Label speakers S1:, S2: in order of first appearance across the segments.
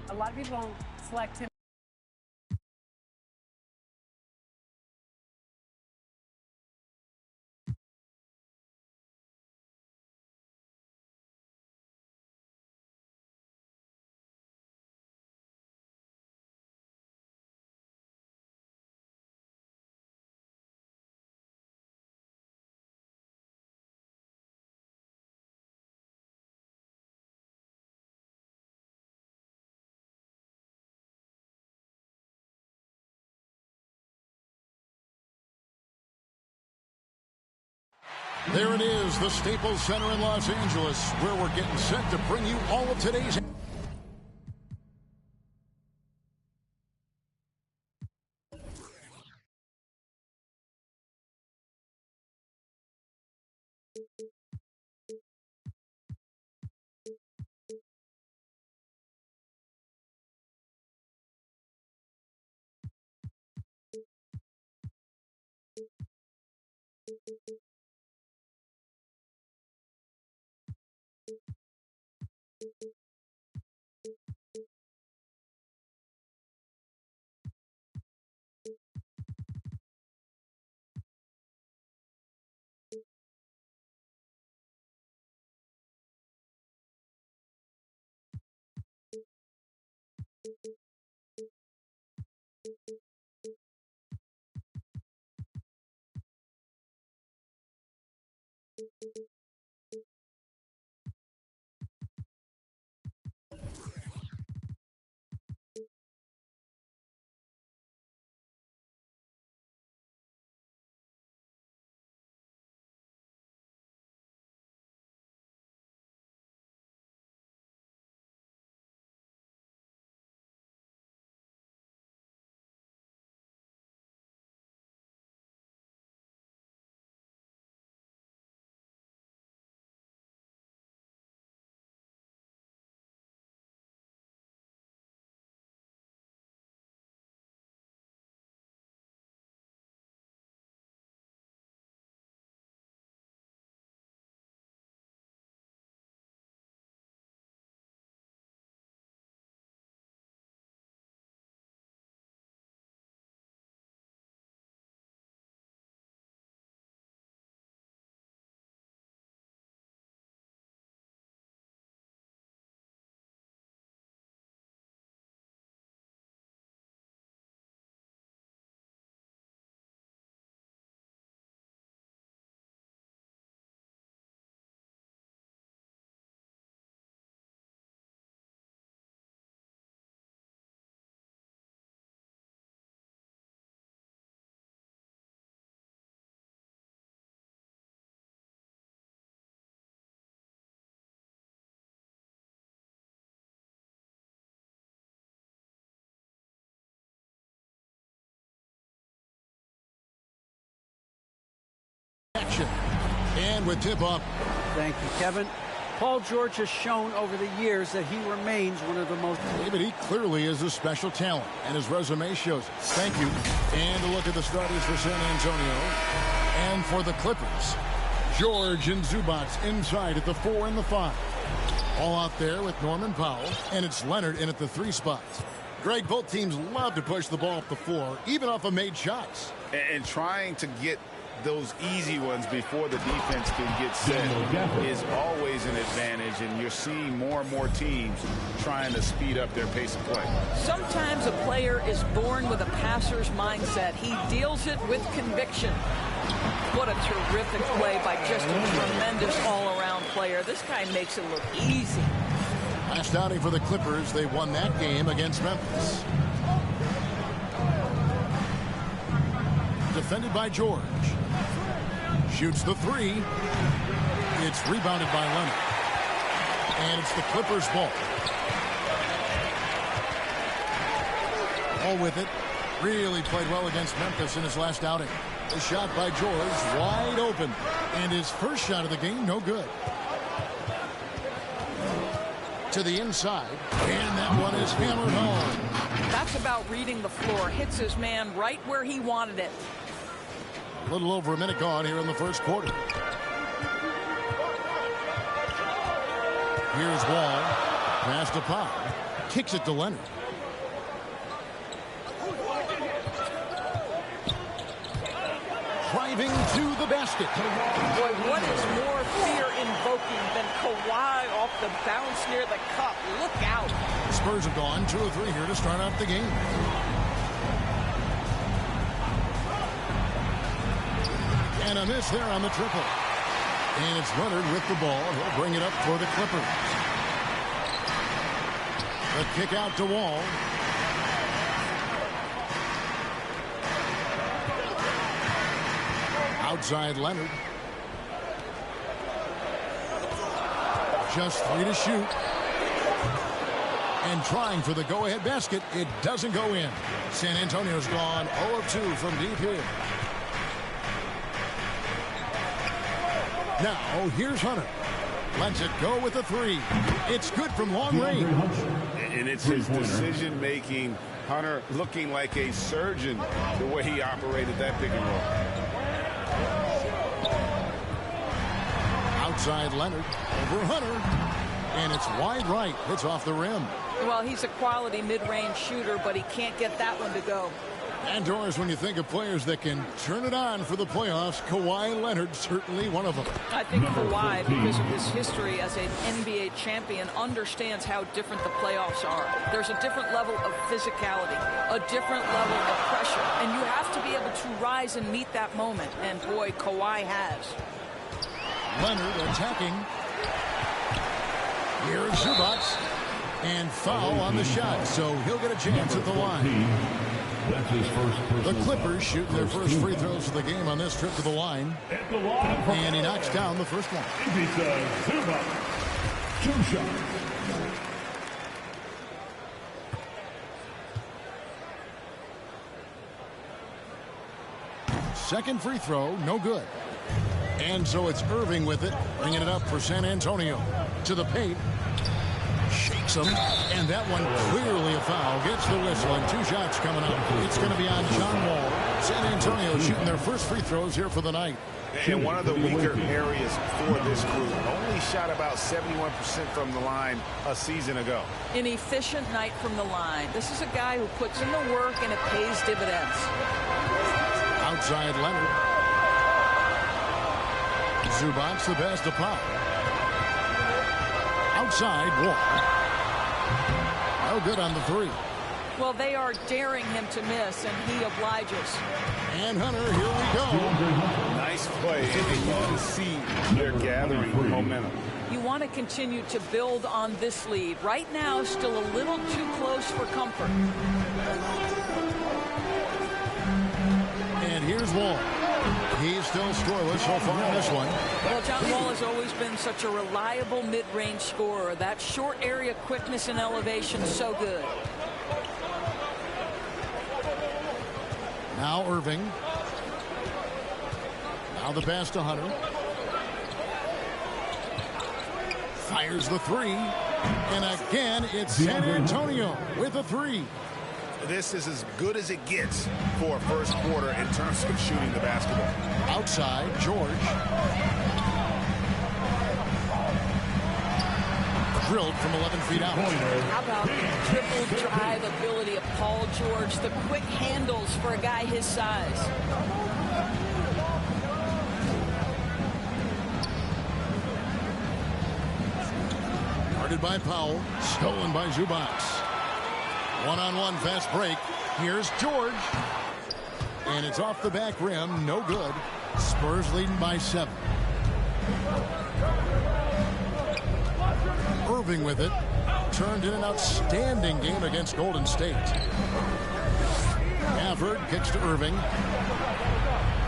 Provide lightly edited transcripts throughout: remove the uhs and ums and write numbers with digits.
S1: A lot of people don't select him.
S2: There it is, the Staples Center in Los Angeles, where we're getting set to bring you all of today's... action. And with tip-off.
S3: Thank you, Kevin. Paul George has shown over the years that he remains one of the most...
S2: But he clearly is a special talent, and his resume shows it. Thank you. And a look at the starters for San Antonio. And for the Clippers, George and Zubac inside at the 4 and the 5. All out there with Norman Powell, and it's Leonard in at the 3 spot. Greg, both teams love to push the ball up the floor, even off of made shots.
S4: And trying to get those easy ones before the defense can get set is always an advantage, and you're seeing more and more teams trying to speed up their pace of play.
S5: Sometimes a player is born with a passer's mindset. He deals it with conviction. What a terrific play by just a tremendous all-around player. This guy makes it look easy.
S2: Last outing for the Clippers, they won that game against Memphis. Defended by George. Shoots the 3. It's rebounded by Leonard. And it's the Clippers' ball. All with it. Really played well against Memphis in his last outing. The shot by George, wide open. And his first shot of the game, no good. To the inside. And that one is hammered home.
S5: That's about reading the floor. Hits his man right where he wanted it.
S2: A little over a minute gone here in the first quarter. Here's Wall. Pass to Powell. kicks it to Leonard. Driving to the basket.
S5: Boy, what is more fear-invoking than Kawhi off the bounce near the cup? Look out.
S2: Spurs have gone 2 of 3 here to start out the game. And a miss there on the triple. And it's Leonard with the ball. He'll bring it up for the Clippers. The kick out to Wall. Outside Leonard. Just 3 to shoot. And trying for the go-ahead basket. It doesn't go in. San Antonio's gone 0 of 2 from deep here. Now, here's Hunter. Lets it go with a 3. It's good from long range.
S4: And it's his decision-making. Hunter looking like a surgeon the way he operated that pick and roll.
S2: Outside Leonard, over Hunter, and it's wide right. It's off the rim.
S5: Well, he's a quality mid-range shooter, but he can't get that one to go.
S2: And Doris, when you think of players that can turn it on for the playoffs, Kawhi Leonard certainly one of them.
S5: I think Kawhi, because of his history as an NBA champion, understands how different the playoffs are. There's a different level of physicality, a different level of pressure, and you have to be able to rise and meet that moment. And boy, Kawhi has.
S2: Leonard attacking. Here's Zubac. And foul on the shot, so he'll get a chance at the line.
S6: That's his first
S2: the Clippers shooting their first free throws of the game on this trip to the line. And he knocks down the first one.
S6: Zubac. 2 shots.
S2: Second free throw, no good. And so it's Irving with it, bringing it up for San Antonio. To the paint. Shakes him, and that one clearly a foul. Gets the whistle, and 2 shots coming up. It's going to be on John Wall. San Antonio shooting their first free throws here for the night.
S4: And one of the weaker areas for this group. Only shot about 71% from the line a season ago.
S5: An efficient night from the line. This is a guy who puts in the work, and it pays dividends.
S2: Outside Leonard. Zubac the best to pop. Outside Wall. No good on the 3.
S5: Well, they are daring him to miss, and he obliges.
S2: And Hunter, here we go.
S4: Nice play, and you can see they're gathering momentum.
S5: You want to continue to build on this lead. Right now, still a little too close for comfort.
S2: And here's Wall. He's still scoreless so far in this one.
S5: Well, John Wall has always been such a reliable mid-range scorer. That short area quickness and elevation, so good.
S2: Now Irving. Now the pass to Hunter. Fires the 3. And again, it's San Antonio with a 3.
S4: This is as good as it gets for a first quarter in terms of shooting the basketball.
S2: Outside, George. Drilled from 11 feet out.
S5: How about the triple drive ability of Paul George? The quick handles for a guy his size.
S2: Guarded by Powell. Stolen by Zubac. One-on-one fast break. Here's George. And it's off the back rim. No good. Spurs leading by 7. Irving with it. Turned in an outstanding game against Golden State. Gafford kicks to Irving.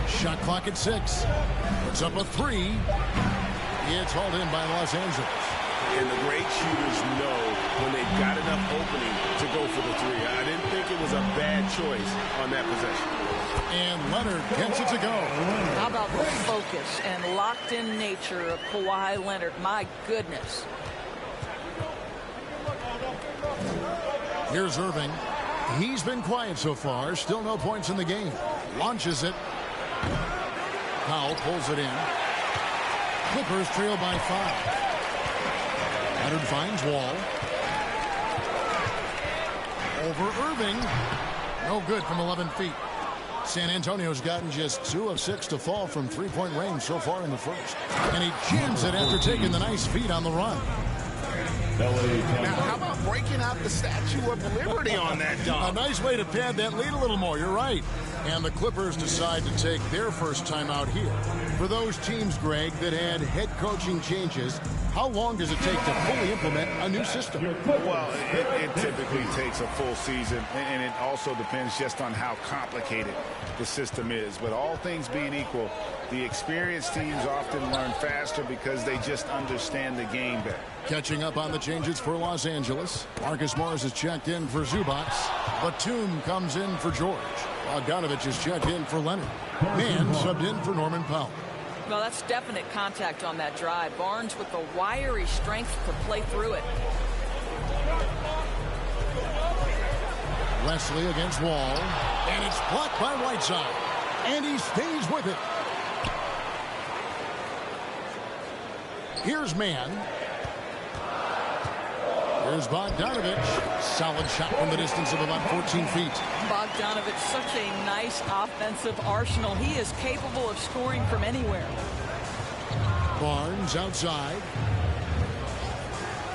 S2: Shot clock at 6. Puts up a 3. It's hauled in by Los Angeles.
S4: And the great shooters know when they've got enough opening to go for the 3. I didn't think it was a bad choice on that possession.
S2: And Leonard gets it to go.
S5: How about the focus and locked-in nature of Kawhi Leonard? My goodness.
S2: Here's Irving. He's been quiet so far. Still no points in the game. Launches it. Powell pulls it in. Clippers trail by 5. Leonard finds Wall. over Irving. No good from 11 feet. San Antonio's gotten just 2 of 6 to fall from three-point range so far in the first. And he jams it after taking the nice feed on the run.
S4: Now, how about breaking out the Statue of Liberty on that dunk?
S2: A nice way to pad that lead a little more. You're right. And the Clippers decide to take their first time out here. For those teams, Greg, that had head coaching changes, how long does it take to fully implement a new system?
S4: Well, it typically takes a full season, and it also depends just on how complicated the system is. But all things being equal, the experienced teams often learn faster because they just understand the game better.
S2: Catching up on the changes for Los Angeles. Marcus Morris is checked in for Zubac. Batum comes in for George. Bogdanovich is checked in for Leonard. Mann subbed in for Norman Powell.
S5: Well, that's definite contact on that drive. Barnes with the wiry strength to play through it.
S2: Leslie against Wall. And it's blocked by Whiteside. And he stays with it. Here's Mann. Here's Bogdanovich. Solid shot from the distance of about 14 feet.
S5: Bogdanovich, such a nice offensive arsenal. He is capable of scoring from anywhere.
S2: Barnes outside.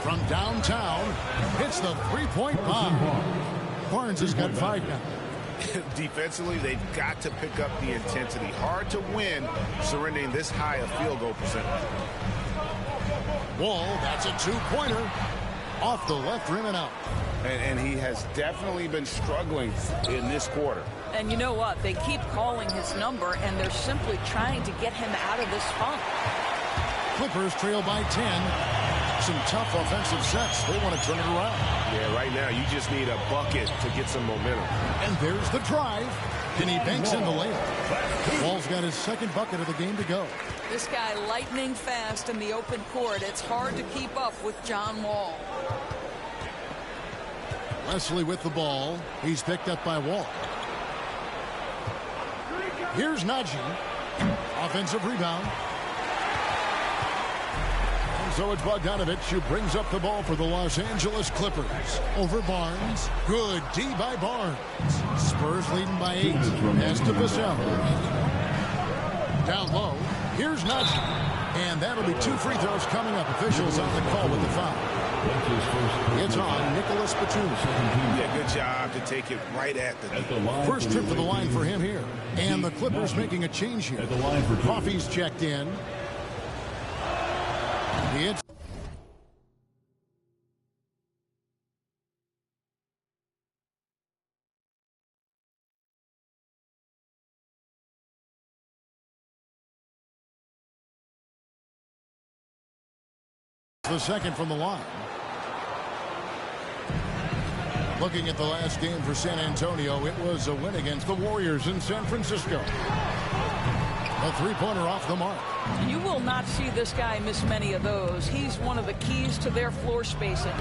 S2: From downtown, hits the three-point bomb. Barnes has got 5 now.
S4: Defensively, they've got to pick up the intensity. Hard to win surrendering this high a field goal percentage.
S2: Wall, that's a 2-pointer. Off the left rim and out.
S4: And he has definitely been struggling in this quarter.
S5: And you know what? They keep calling his number, and they're simply trying to get him out of this funk.
S2: Clippers trail by 10. Some tough offensive sets. They want to turn it around.
S4: Yeah, right now you just need a bucket to get some momentum.
S2: And there's the drive. And he banks in the layup. Wall's got his second bucket of the game to go.
S5: This guy lightning fast in the open court. It's hard to keep up with John Wall.
S2: Leslie with the ball. He's picked up by Wall. Here's Najee. Offensive rebound. And so it's Bogdanovich who brings up the ball for the Los Angeles Clippers. Over Barnes. Good D by Barnes. Spurs leading by 8. Pass to Vassell. Down low. Here's Najee. And that'll be 2 free throws coming up. Officials on the call with the foul. It's on Nicholas Batum.
S4: Yeah, good job to take it right at the
S2: first trip to the line for him here. And the Clippers making a change here. Coffey's checked in. It's the second from the line. Looking at the last game for San Antonio, it was a win against the Warriors in San Francisco. A three-pointer off the mark.
S5: You will not see this guy miss many of those. He's one of the keys to their floor spacing.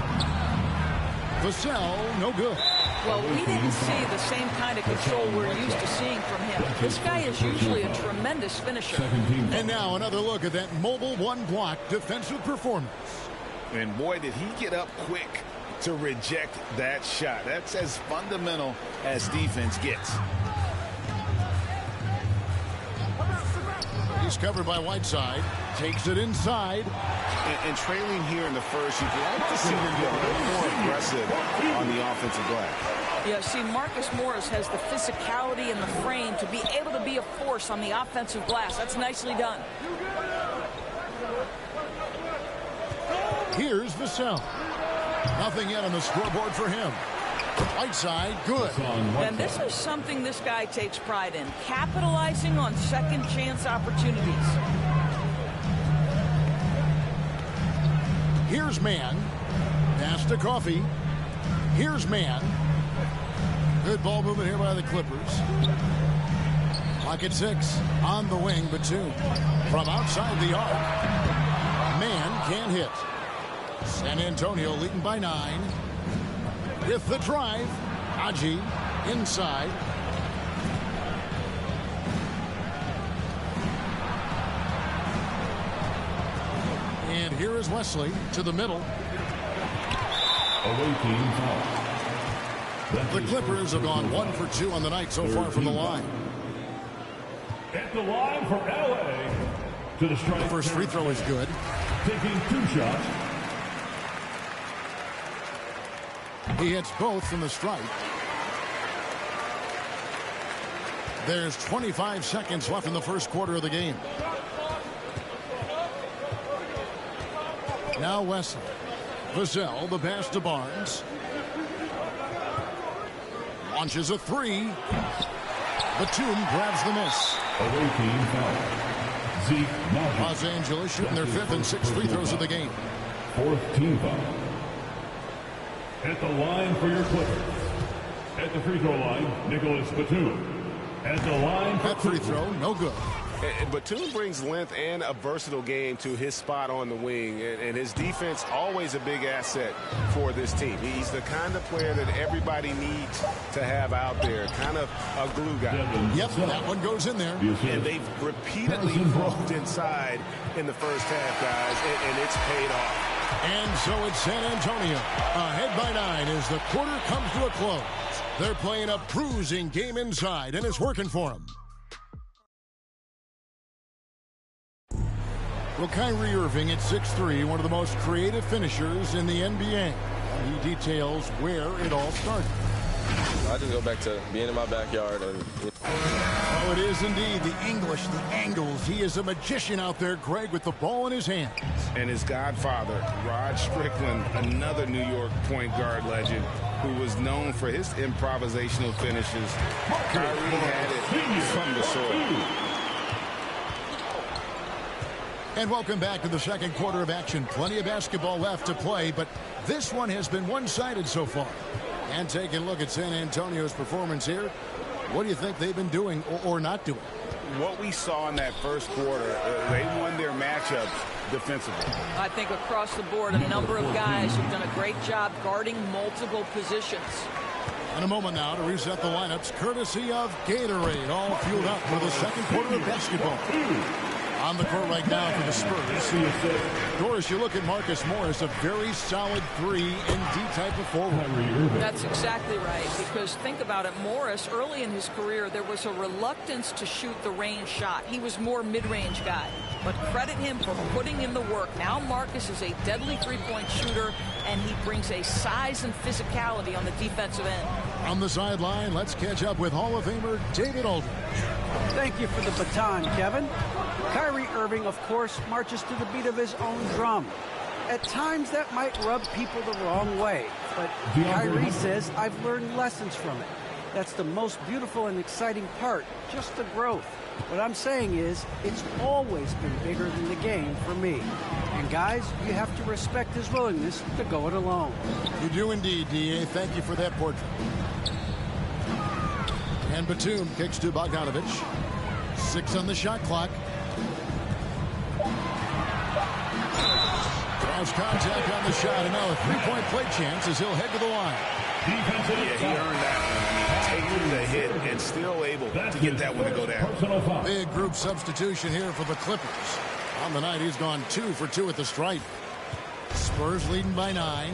S2: Vassell, no good.
S5: Well, we didn't see the same kind of control we're used to seeing from him. This guy is usually a tremendous finisher.
S2: And now another look at that mobile one-block defensive performance.
S4: And boy, did he get up quick to reject that shot. That's as fundamental as defense gets.
S2: He's covered by Whiteside. Takes it inside.
S4: And trailing here in the first, you'd like to see them get a little more aggressive on the offensive glass.
S5: Yeah, see, Marcus Morris has the physicality and the frame to be able to be a force on the offensive glass. That's nicely done.
S2: Here's Vassell. Nothing yet on the scoreboard for him. Whiteside, good.
S5: And this is something this guy takes pride in, capitalizing on second chance opportunities.
S2: Here's Mann. Pass to Coffey. Here's Mann. Good ball movement here by the Clippers. Clock at 6. On the wing, Batum. From outside the arc. Mann can't hit. San Antonio leading by 9. With the drive. Najee inside. And here is Wesley to the middle.
S6: Away team foul.
S2: The Clippers have gone 1 for 2 on the night so far from the line.
S6: At the line for LA. To the strike.
S2: The first free throw is good.
S6: Taking 2 shots.
S2: He hits both from the stripe. There's 25 seconds left in the first quarter of the game. Now Wesley. Vassell, the pass to Barnes. Launches a 3. Batum grabs the miss.
S6: Away team foul. Zeke Naji.
S2: Los Angeles shooting their 5th and 6th free throws of the game.
S6: 4th team foul. At the line for your Clippers. At the free throw line, Nicholas Batum. At the line for
S2: that free throw, no good.
S7: Batum brings length and a versatile game to his spot on the wing, and his defense always a big asset for this team. He's the kind of player that everybody needs to have out there, kind of a glue guy.
S2: Yep, that one goes in there.
S7: And they've repeatedly broke inside in the first half, guys, and it's paid off.
S2: And so it's San Antonio, ahead by 9 as the quarter comes to a close. They're playing a bruising game inside, and it's working for them. Well, Kyrie Irving at 6'3", one of the most creative finishers in the NBA. And he details where it all started.
S8: I just go back to being in my backyard.
S2: Oh, it is indeed the English, the angles. He is a magician out there, Greg, with the ball in his hands.
S4: And his godfather, Rod Strickland, another New York point guard legend who was known for his improvisational finishes. Kyrie had it from the soil.
S2: And welcome back to the second quarter of action. Plenty of basketball left to play, but this one has been one-sided so far. And taking a look at San Antonio's performance here, what do you think they've been doing or not doing?
S4: What we saw in that first quarter, they won their matchup defensively.
S5: I think across the board, a number of guys who've done a great job guarding multiple positions.
S2: In a moment now to reset the lineups, courtesy of Gatorade, all fueled up for the second quarter of basketball. On the court right now for the Spurs. Doris, you look at Marcus Morris, a very solid 3 and D type of forward.
S5: That's exactly right, because think about it, Morris, early in his career, there was a reluctance to shoot the range shot. He was more mid-range guy, but credit him for putting in the work. Now Marcus is a deadly three-point shooter, and he brings a size and physicality on the defensive end.
S2: On the sideline, let's catch up with Hall of Famer David Aldridge.
S3: Thank you for the baton, Kevin. Kyrie Irving, of course, marches to the beat of his own drum. At times, that might rub people the wrong way, but Kyrie says, I've learned lessons from it. That's the most beautiful and exciting part, just the growth. What I'm saying is, it's always been bigger than the game for me. And guys, you have to respect his willingness to go it alone.
S2: You do indeed, D.A. Thank you for that portrait. And Batum kicks to Bogdanovich. 6 on the shot clock. Draws contact on the shot, and now a three-point play chance as he'll head to the line.
S4: Yeah, he earned that one. I mean, taking the hit and still able to get that one to go down.
S2: Big group substitution here for the Clippers. On the night, he's gone 2 for 2 at the stripe. Spurs leading by 9.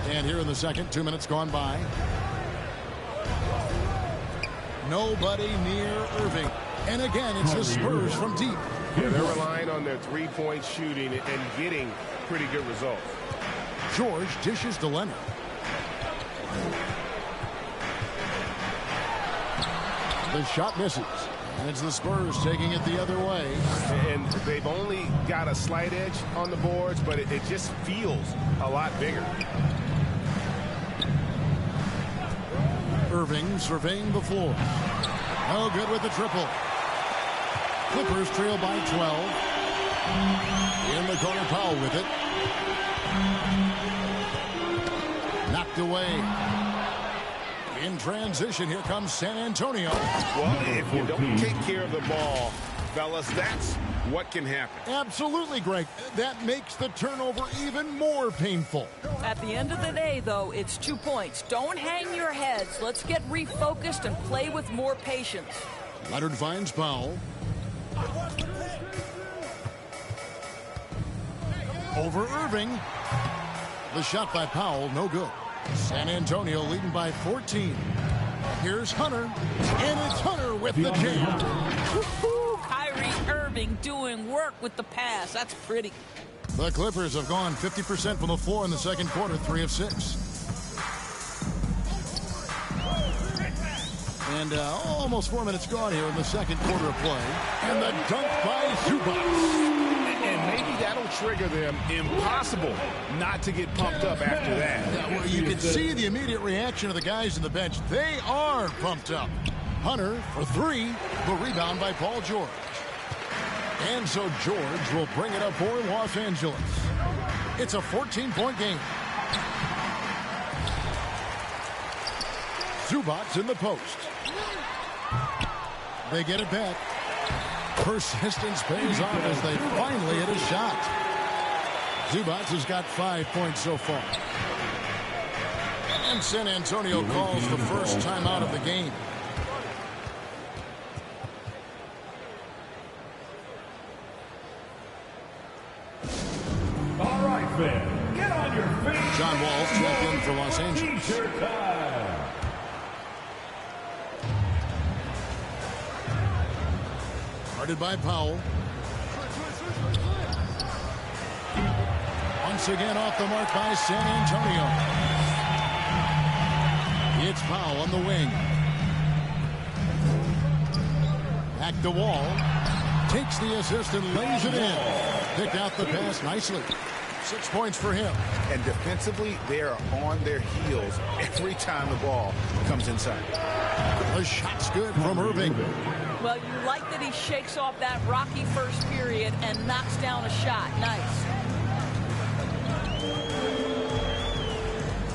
S2: And here in the second, 2 minutes gone by. Nobody near Irving. And again, it's the Spurs from deep.
S7: Yeah, they're relying on their three-point shooting and getting pretty good results.
S2: George dishes to Leonard. The shot misses. And it's the Spurs taking it the other way.
S7: And they've only got a slight edge on the boards, but it just feels a lot bigger.
S2: Irving surveying the floor. No good with the triple. Clippers trail by 12. In the corner, Powell with it. Knocked away. In transition, here comes San Antonio.
S7: Well, if you don't take care of the ball, fellas, that's what can happen.
S2: Absolutely, Greg. That makes the turnover even more painful.
S5: At the end of the day, though, it's 2 points. Don't hang your heads. Let's get refocused and play with more patience.
S2: Leonard finds Powell. over Irving. The shot by Powell, no good. San Antonio leading by 14. Here's Hunter, and it's Hunter with the jam.
S5: Kyrie Irving doing work with the pass. That's pretty.
S2: The Clippers have gone 50% from the floor in the second quarter, 3 of 6. And almost 4 minutes gone here in the second quarter of play. And the dunk by Zubac.
S4: And maybe that'll trigger them. Impossible not to get pumped up after that.
S2: Yeah, well, you can see the immediate reaction of the guys in the bench. They are pumped up. Hunter for 3. The rebound by Paul George. And so George will bring it up for Los Angeles. It's a 14-point game. Zubac's in the post. They get it back. Persistence pays off as they finally hit a shot. Zubac has got 5 points so far. And San Antonio calls the first timeout of the game.
S6: All right, fans, get on your feet.
S2: John Wall's checked in for Los Angeles.
S6: T-shirt time.
S2: Guarded by Powell. Once again off the mark by San Antonio. It's Powell on the wing. Back to Wall. Takes the assist and lays it in. Picked out the pass nicely. 6 points for him.
S4: And defensively, they are on their heels every time the ball comes inside.
S2: The shot's good from Irving.
S5: Well, you like that he shakes off that rocky first period and knocks down a shot. Nice.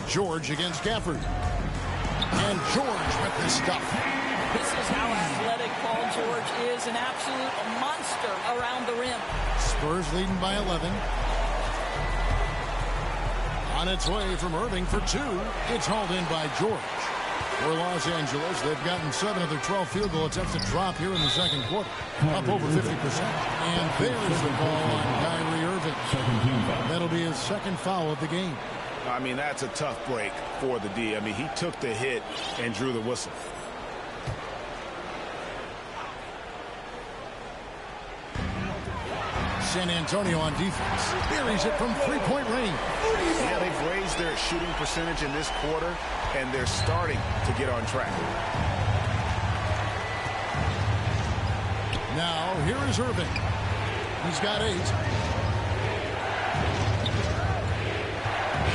S2: George against Gafford. And George with the stuff.
S5: This is how athletic Paul George is. An absolute monster around the rim.
S2: Spurs leading by 11. On its way from Irving for 2. It's hauled in by George. For Los Angeles, they've gotten 7 of their 12 field goal attempts to drop here in the second quarter. Up over 50%. And there's the ball on Kyrie Irving. That'll be his second foul of the game.
S4: I mean, that's a tough break for the D. I mean, he took the hit and drew the whistle.
S2: San Antonio on defense. Buries it from three-point range.
S4: Yeah, they've raised their shooting percentage in this quarter, and they're starting to get on track.
S2: Now, here is Irving. He's got 8.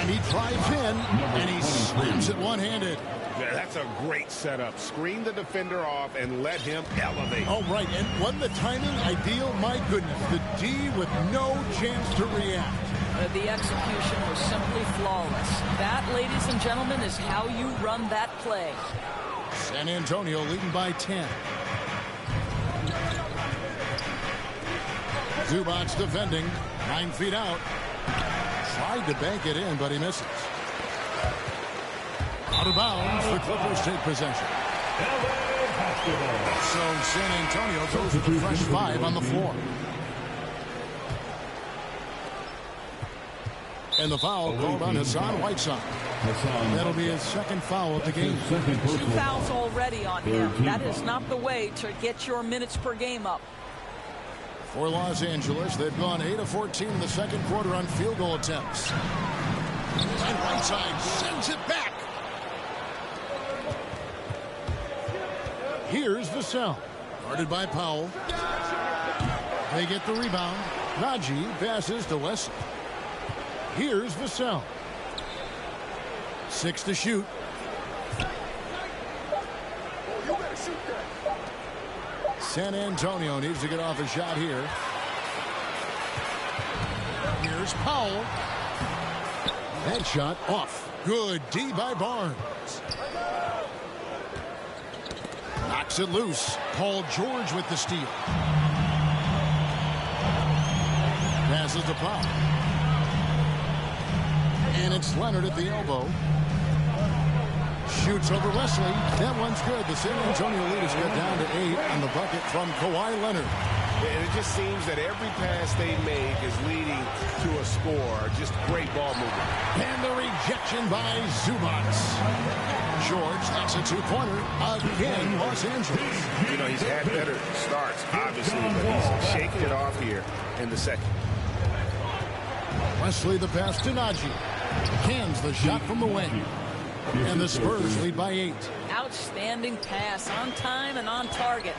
S2: And he drives in, and he slams it one-handed.
S4: Yeah, that's a great setup. Screen the defender off and let him elevate.
S2: Oh, right. And wasn't the timing ideal? My goodness. The D with no chance to react.
S5: The execution was simply flawless. That, ladies and gentlemen, is how you run that play.
S2: San Antonio leading by 10. Zubac defending. 9 feet out. Tried to bank it in, but he misses. Out of bounds, the Clippers take possession. So San Antonio goes with a fresh 5 on the floor. And the foul called on Hassan Whiteside. That'll be his second foul of the game.
S5: 2 fouls already on him. That is not the way to get your minutes per game up.
S2: For Los Angeles, they've gone 8 of 14 in the second quarter on field goal attempts. And Whiteside sends it back. Here's Vassell, guarded by Powell. They get the rebound. Najee passes to Wesley. Here's Vassell. 6 to shoot. San Antonio needs to get off a shot here. Here's Powell. That shot off. Good D by Barnes. Knocks it loose. Paul George with the steal. Passes to Powell. And it's Leonard at the elbow. Shoots over Wesley. That one's good. The San Antonio lead is cut down to 8 on the bucket from Kawhi Leonard.
S7: And it just seems that every pass they make is leading to a score. Just great ball movement.
S2: And the rejection by Zubats. George, that's a two-pointer again, Los Angeles.
S4: You know, he's had better starts, obviously, but he's shaking it off here in the second.
S2: Wesley the pass to Najee. Cans the shot from the wing. And the Spurs lead by 8.
S5: Outstanding pass, on time and on target.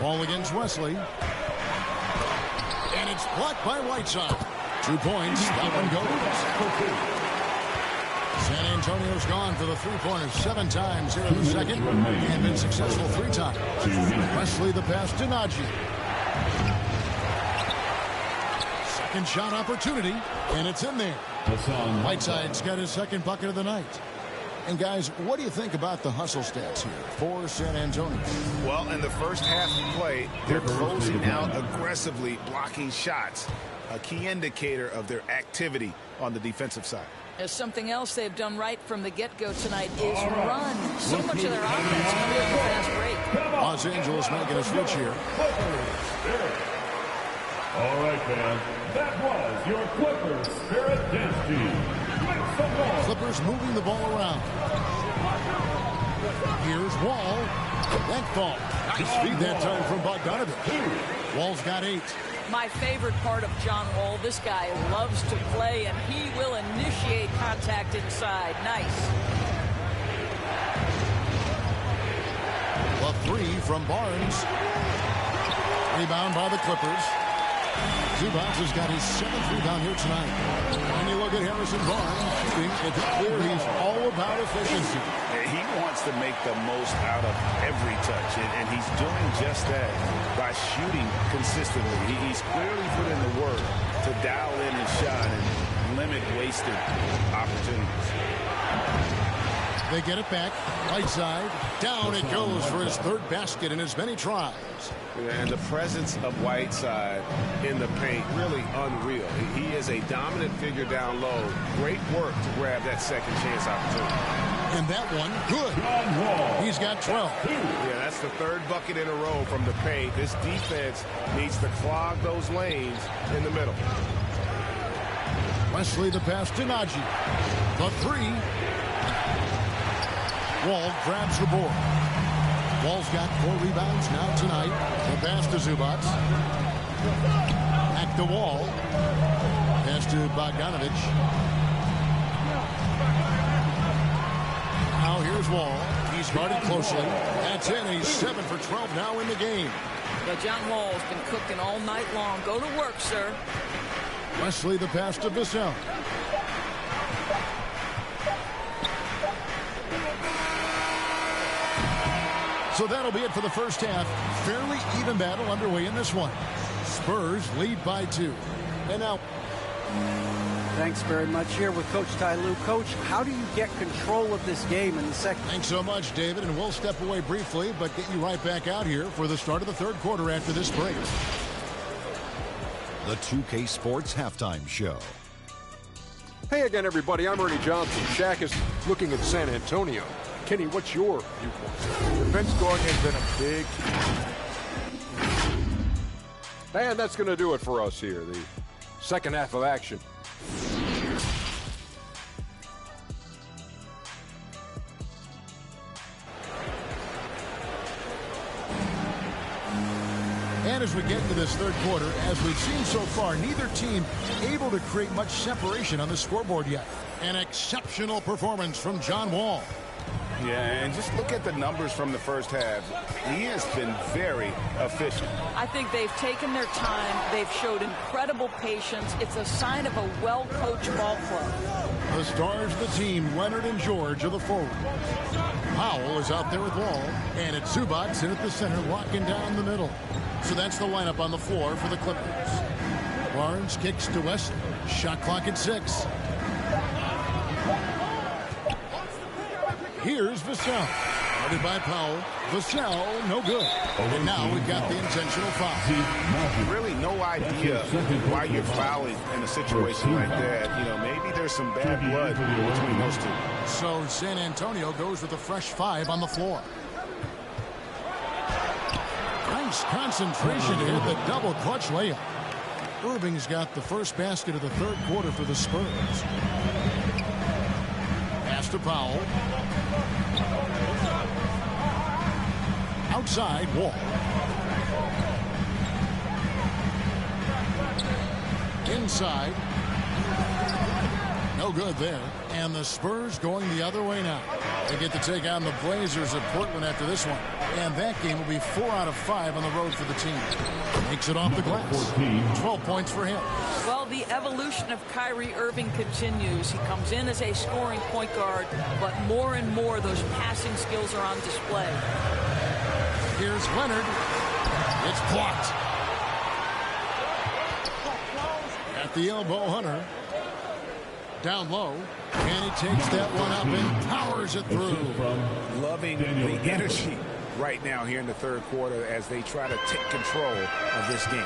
S2: Ball against Wesley. And it's blocked by Whiteside. 2 points. That one goes. San Antonio's gone for the three-pointers 7 times here in the second and been successful 3 times. Wesley the pass to Najee. Second shot opportunity, and it's in there. Whiteside's got his second bucket of the night. And guys, what do you think about the hustle stats here for San Antonio?
S4: Well, in the first half of play, they're closing out aggressively, blocking shots. A key indicator of their activity on the defensive side.
S5: There's something else they've done right from the get-go tonight is run. So much of their offense coming off a fast break.
S2: Los Angeles making a switch here.
S6: All right, man. That was your Clippers Spirit Dance Team. Make some noise.
S2: Clippers moving the ball around. Here's Wall. Length ball. Nice feed that time from Bogdanovich. Wall's got 8.
S5: My favorite part of John Wall, this guy loves to play, and he will initiate contact inside. Nice.
S2: The 3 from Barnes. Rebound by the Clippers. Zubats has got his 7th rebound here tonight. And you look at Harrison Barnes shooting. It's clear he's all about efficiency.
S4: He wants to make the most out of every touch, and he's doing just that by shooting consistently. He's clearly put in the work to dial in his shot and limit wasted opportunities.
S2: They get it back. Right side. Down it goes for his 3rd basket in as many tries.
S7: And the presence of Whiteside in the paint, really unreal. He is a dominant figure down low. Great work to grab that second chance opportunity.
S2: And that one, good. He's got 12.
S7: Yeah, that's the 3rd bucket in a row from the paint. This defense needs to clog those lanes in the middle.
S2: Wesley the pass to Najee. The 3. Wall grabs the board. Wall's got 4 rebounds now tonight. The pass to Zubats. Back to Wall. Pass to Bogdanovich. Now here's Wall. He's guarded closely. That's it. He's 7 for 12 now in the game.
S5: Yeah, John Wall's been cooking all night long. Go to work, sir.
S2: Wesley the pass to Vassell. So that'll be it for the first half. Fairly even battle underway in this one. Spurs lead by 2. And now...
S3: Thanks very much. Here with Coach Ty Lue. Coach, how do you get control of this game in the second?
S2: Thanks so much, David. And we'll step away briefly, but get you right back out here for the start of the 3rd quarter after this break.
S9: The 2K Sports Halftime Show.
S10: Hey again, everybody. I'm Ernie Johnson. Shaq is looking at San Antonio. Kenny, what's your viewpoint?
S11: Defense guard has been a big...
S10: And that's going to do it for us here. The second half of action.
S2: And as we get into this 3rd quarter, as we've seen so far, neither team able to create much separation on the scoreboard yet. An exceptional performance from John Wall.
S4: Yeah, and just look at the numbers from the first half. He has been very efficient.
S5: I think they've taken their time. They've showed incredible patience. It's a sign of a well-coached ball club.
S2: The stars of the team, Leonard and George, are the forwards. Powell is out there with Wall, and it's Zubats in at the center, locking down the middle. So that's the lineup on the floor for the Clippers. Barnes kicks to Wesley. Shot clock at 6. Here's Vassell. Guarded by Powell. Vassell, no good. And now we've got the intentional foul.
S4: Really no idea why you're fouling in a situation like that. You know, maybe there's some bad blood between those two.
S2: So San Antonio goes with a fresh 5 on the floor. Nice concentration to hit the double clutch layup. Irving's got the first basket of the third quarter for the Spurs. Pass to Powell. Outside, Wall. Inside. No good there. And the Spurs going the other way now. They get to take on the Blazers of Portland after this one. And that game will be 4 out of 5 on the road for the team. Makes it off the glass. 12 points for him.
S5: Well, the evolution of Kyrie Irving continues. He comes in as a scoring point guard, but more and more those passing skills are on display.
S2: Here's Leonard. It's blocked. At the elbow, Hunter. Down low. And he takes that one up and powers it through.
S4: Loving the energy right now here in the third quarter as they try to take control of this game.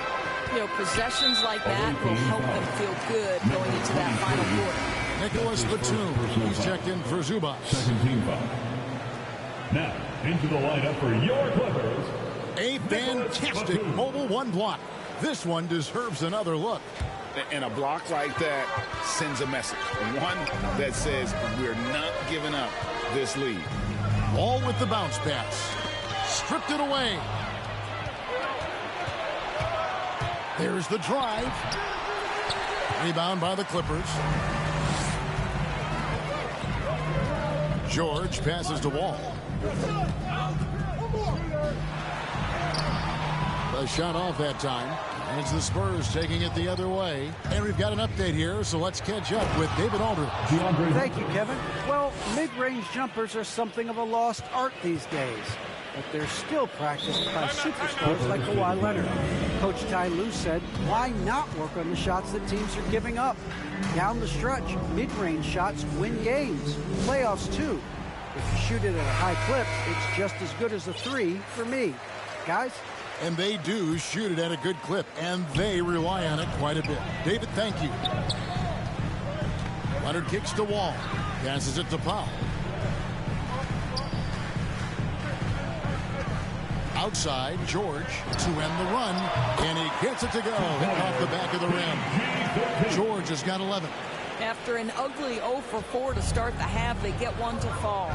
S5: You know, possessions like that will help them feel good going into that final quarter.
S2: Nicholas Batum. He's checked in for Zubac.
S6: Second team foul. Now, into the lineup for your Clippers.
S2: A fantastic mobile one block. This one deserves another look.
S4: And a block like that sends a message. One that says we're not giving up this lead.
S2: Wall with the bounce pass. Stripped it away. There's the drive. Rebound by the Clippers. George passes to Wall. A shot off that time. And it's the Spurs taking it the other way. And we've got an update here, so let's catch up with David Aldridge.
S3: Thank you, Kevin. Well, mid-range jumpers are something of a lost art these days, but they're still practiced by superstars like Kawhi Leonard. Coach Ty Lue said, why not work on the shots that teams are giving up? Down the stretch, mid-range shots win games, playoffs too. If you shoot it at a high clip, it's just as good as a three for me. Guys?
S2: And they do shoot it at a good clip, and they rely on it quite a bit. David, thank you. Leonard kicks to Wall. Passes it to Powell. Outside, George to end the run, and he gets it to go. Hit off the back of the rim. George has got 11.
S5: After an ugly 0 for 4 to start the half, they get one to fall.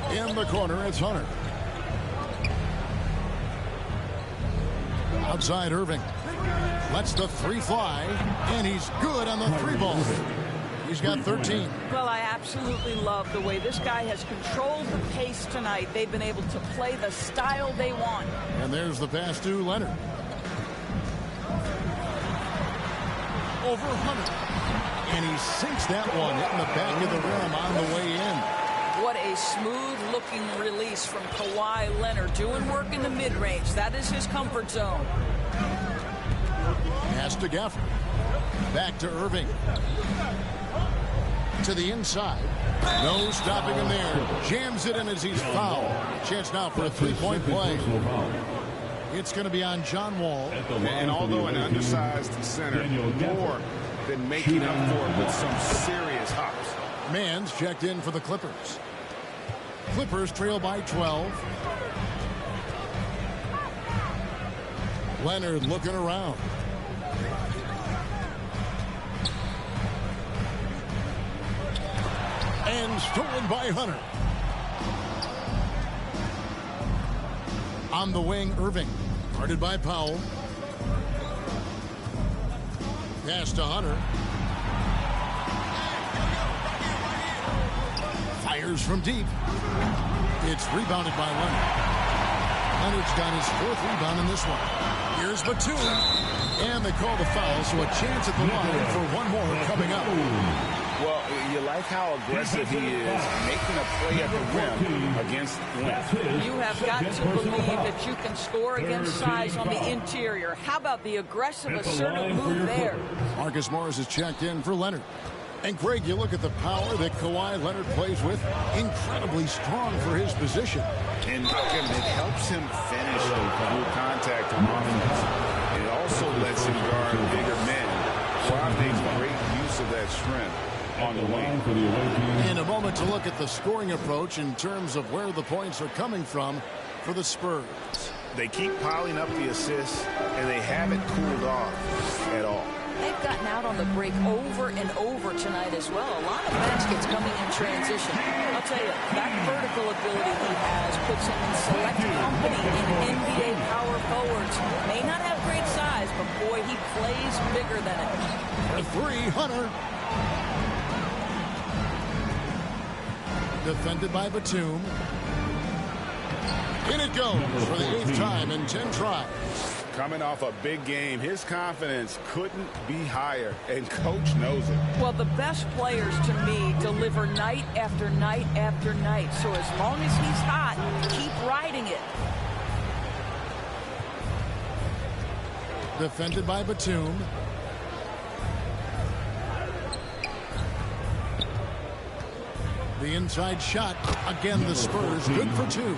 S2: In the corner, it's Hunter. Outside, Irving. Lets the three fly, and he's good on the three ball. He's got 13.
S5: Well, I absolutely love the way this guy has controlled the pace tonight. They've been able to play the style they want.
S2: And there's the pass to Leonard. Over Hunter. And he sinks that one, hitting the back of the rim on the way in.
S5: What a smooth-looking release from Kawhi Leonard. Doing work in the mid-range. That is his comfort zone.
S2: Pass to Gafford. Back to Irving. To the inside. No stopping him there. Jams it in as he's fouled. Chance now for a three-point play. It's going to be on John Wall.
S7: And although an undersized center, more than making up for it with some serious hops.
S2: Mann's checked in for the Clippers. Clippers trail by 12. Leonard looking around. And stolen by Hunter. On the wing, Irving. Guarded by Powell. Pass to Hunter. Fires from deep. It's rebounded by Leonard. Leonard's got his fourth rebound in this one. Here's Batum. And they call the foul, so a chance at the line for one more coming up.
S4: Well, you like how aggressive he is, making a play at the rim against length.
S5: You have got to believe that you can score against size on the interior. How about the aggressive, assertive move there?
S2: Marcus Morris is checked in for Leonard. And Greg, you look at the power that Kawhi Leonard plays with. Incredibly strong for his position.
S4: And it helps him finish through contact on offense. It also lets him guard bigger men. Kawhi makes great use of that strength. on the wing.
S6: For the away team.
S2: In a moment to look at the scoring approach in terms of where the points are coming from for the Spurs.
S4: They keep piling up the assists, and they haven't cooled off at all.
S5: They've gotten out on the break over and over tonight as well. A lot of baskets coming in transition. I'll tell you, that vertical ability he has puts him in select company in NBA power forwards. May not have great size, but boy, he plays bigger than it.
S2: For three, Hunter. Defended by Batum. In it goes for the 8th time in 10 tries.
S4: Coming off a big game, his confidence couldn't be higher, and coach knows it.
S5: Well, the best players, to me, deliver night after night after night. So as long as he's hot, keep riding it.
S2: Defended by Batum. The inside shot. Again, the Spurs good for 2.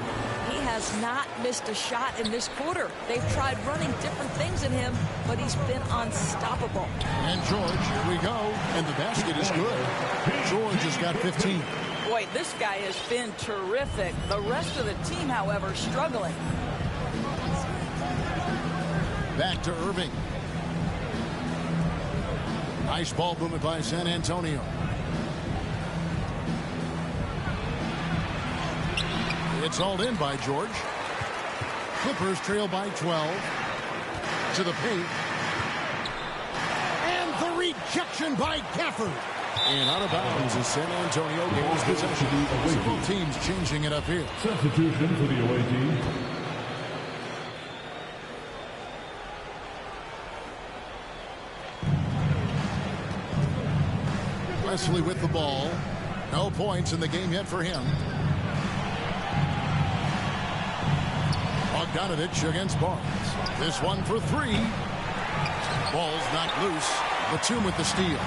S5: He has not missed a shot in this quarter. They've tried running different things in him, but he's been unstoppable.
S2: And George, here we go. And the basket is good. George has got 15.
S5: Boy, this guy has been terrific. The rest of the team, however, struggling.
S2: Back to Irving. Nice ball movement by San Antonio. It's hauled in by George. Clippers trail by 12. To the paint. And the rejection by Gafford. And out of bounds as San Antonio gains possession. Both teams changing it up here.
S6: Substitution for the away team.
S2: Wesley with the ball. No points in the game yet for him. Bogdanovich against Barnes. This one for 3. Ball's knocked loose. Batum with the steal.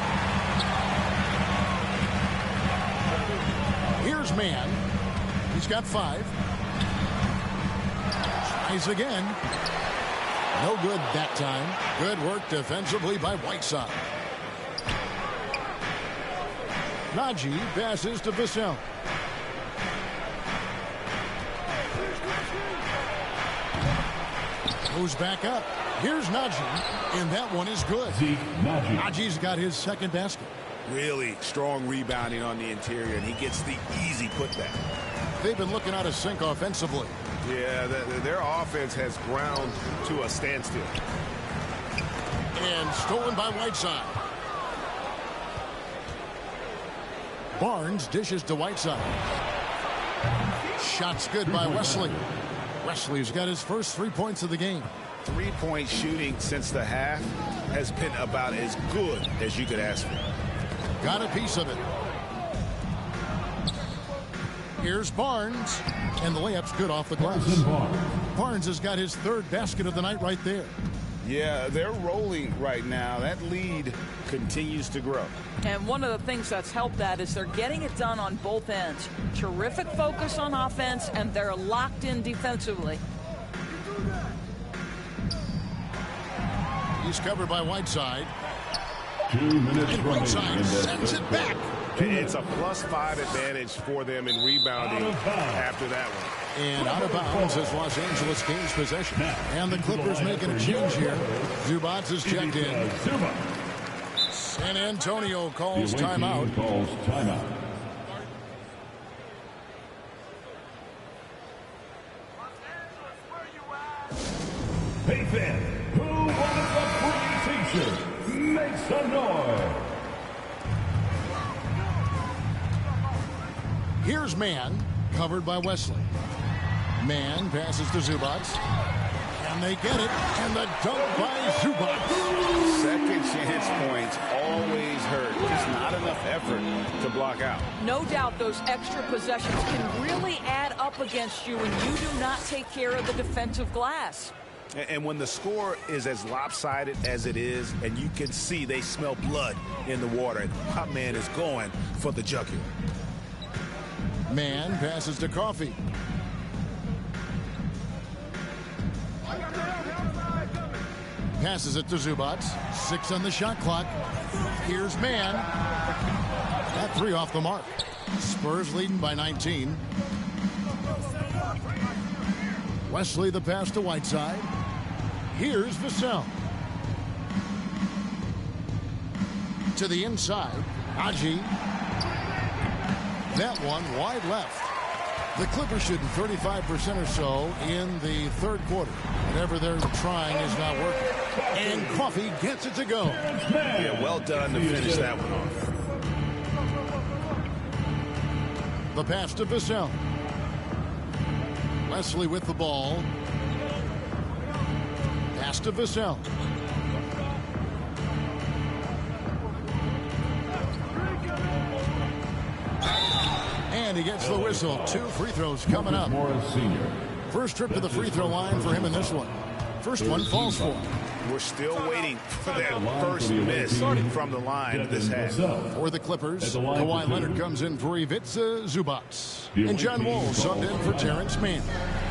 S2: Here's Mann. He's got 5. Tries again. No good that time. Good work defensively by Whiteside. Najee passes to Vassell. Goes back up. Here's Najee, and that one is good. Najee's got his second basket.
S4: Really strong rebounding on the interior, and he gets the easy putback.
S2: They've been looking out of sync offensively.
S4: Yeah, their offense has ground to a standstill.
S2: And stolen by Whiteside. Barnes dishes to Whiteside. Shots good by Wesley. Wesley's got his first 3 points of the game.
S4: 3-point shooting since the half has been about as good as you could ask for.
S2: Got a piece of it. Here's Barnes. And the layup's good off the glass. Barnes has got his 3rd basket of the night right there.
S4: Yeah, they're rolling right now. That lead continues to grow.
S5: And one of the things that's helped that is they're getting it done on both ends. Terrific focus on offense, and they're locked in defensively.
S2: He's covered by Whiteside.
S6: 2 minutes
S2: And Whiteside sends it back.
S4: It's a +5 advantage for them in rebounding after that one.
S2: And out of bounds as Los Angeles gains possession. And the Clippers making a change here. Zubac is checked in. San Antonio calls timeout.
S6: Hey fan, who wants a free t-shirt? Make some noise.
S2: Here's Mann, covered by Wesley. Mann passes to Zubac. And they get it. And the dunk by Zubac.
S4: Second chance points always hurt. Just not enough effort to block out.
S5: No doubt those extra possessions can really add up against you when you do not take care of the defensive glass.
S4: And when the score is as lopsided as it is, and you can see they smell blood in the water, my man is going for the jugular.
S2: Mann passes to Coffey. Passes it to Zubac. 6 on the shot clock. Here's Mann. 3 off the mark. Spurs leading by 19. Wesley the pass to Whiteside. Here's Vassell. To the inside. Aji. That one wide left. The Clippers shooting 35% or so in the third quarter. Whatever they're trying is not working. And Coffey gets it to go.
S4: Yeah, well done to finish that one off.
S2: The pass to Vassell. Wesley with the ball. Pass to Vassell. And he gets the whistle. 2 free throws coming up. First trip to the free throw line for him in this one. First one falls for him.
S4: We're still waiting for that first miss from the line this half.
S2: For the Clippers, Kawhi Leonard comes in for Ivica Zubac. And John Wall subbed in for Terrence Mann.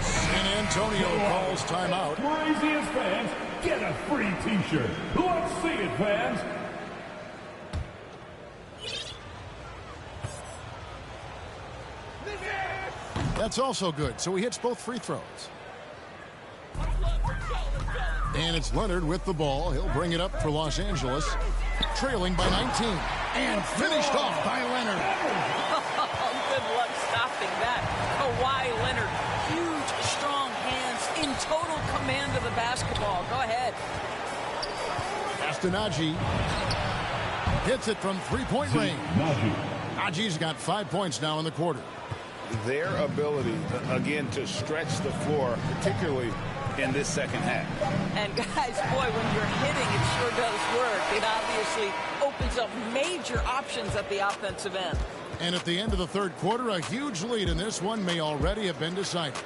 S2: San Antonio calls timeout.
S6: Craziest fans, get a free T-shirt. Let's see it, fans.
S2: That's also good. So he hits both free throws. And it's Leonard with the ball. He'll bring it up for Los Angeles. Trailing by 19. And finished off by Leonard.
S5: Good luck stopping that. Kawhi Leonard. Huge, strong hands in total command of the basketball. Go ahead.
S2: Aji hits it from three-point range. Aji's got 5 points now in the quarter.
S4: Their ability, again, to stretch the floor, particularly in this second half.
S5: And guys, boy, when you're hitting, it sure does work. It obviously opens up major options at the offensive end.
S2: And at the end of the third quarter, a huge lead in this one may already have been decided.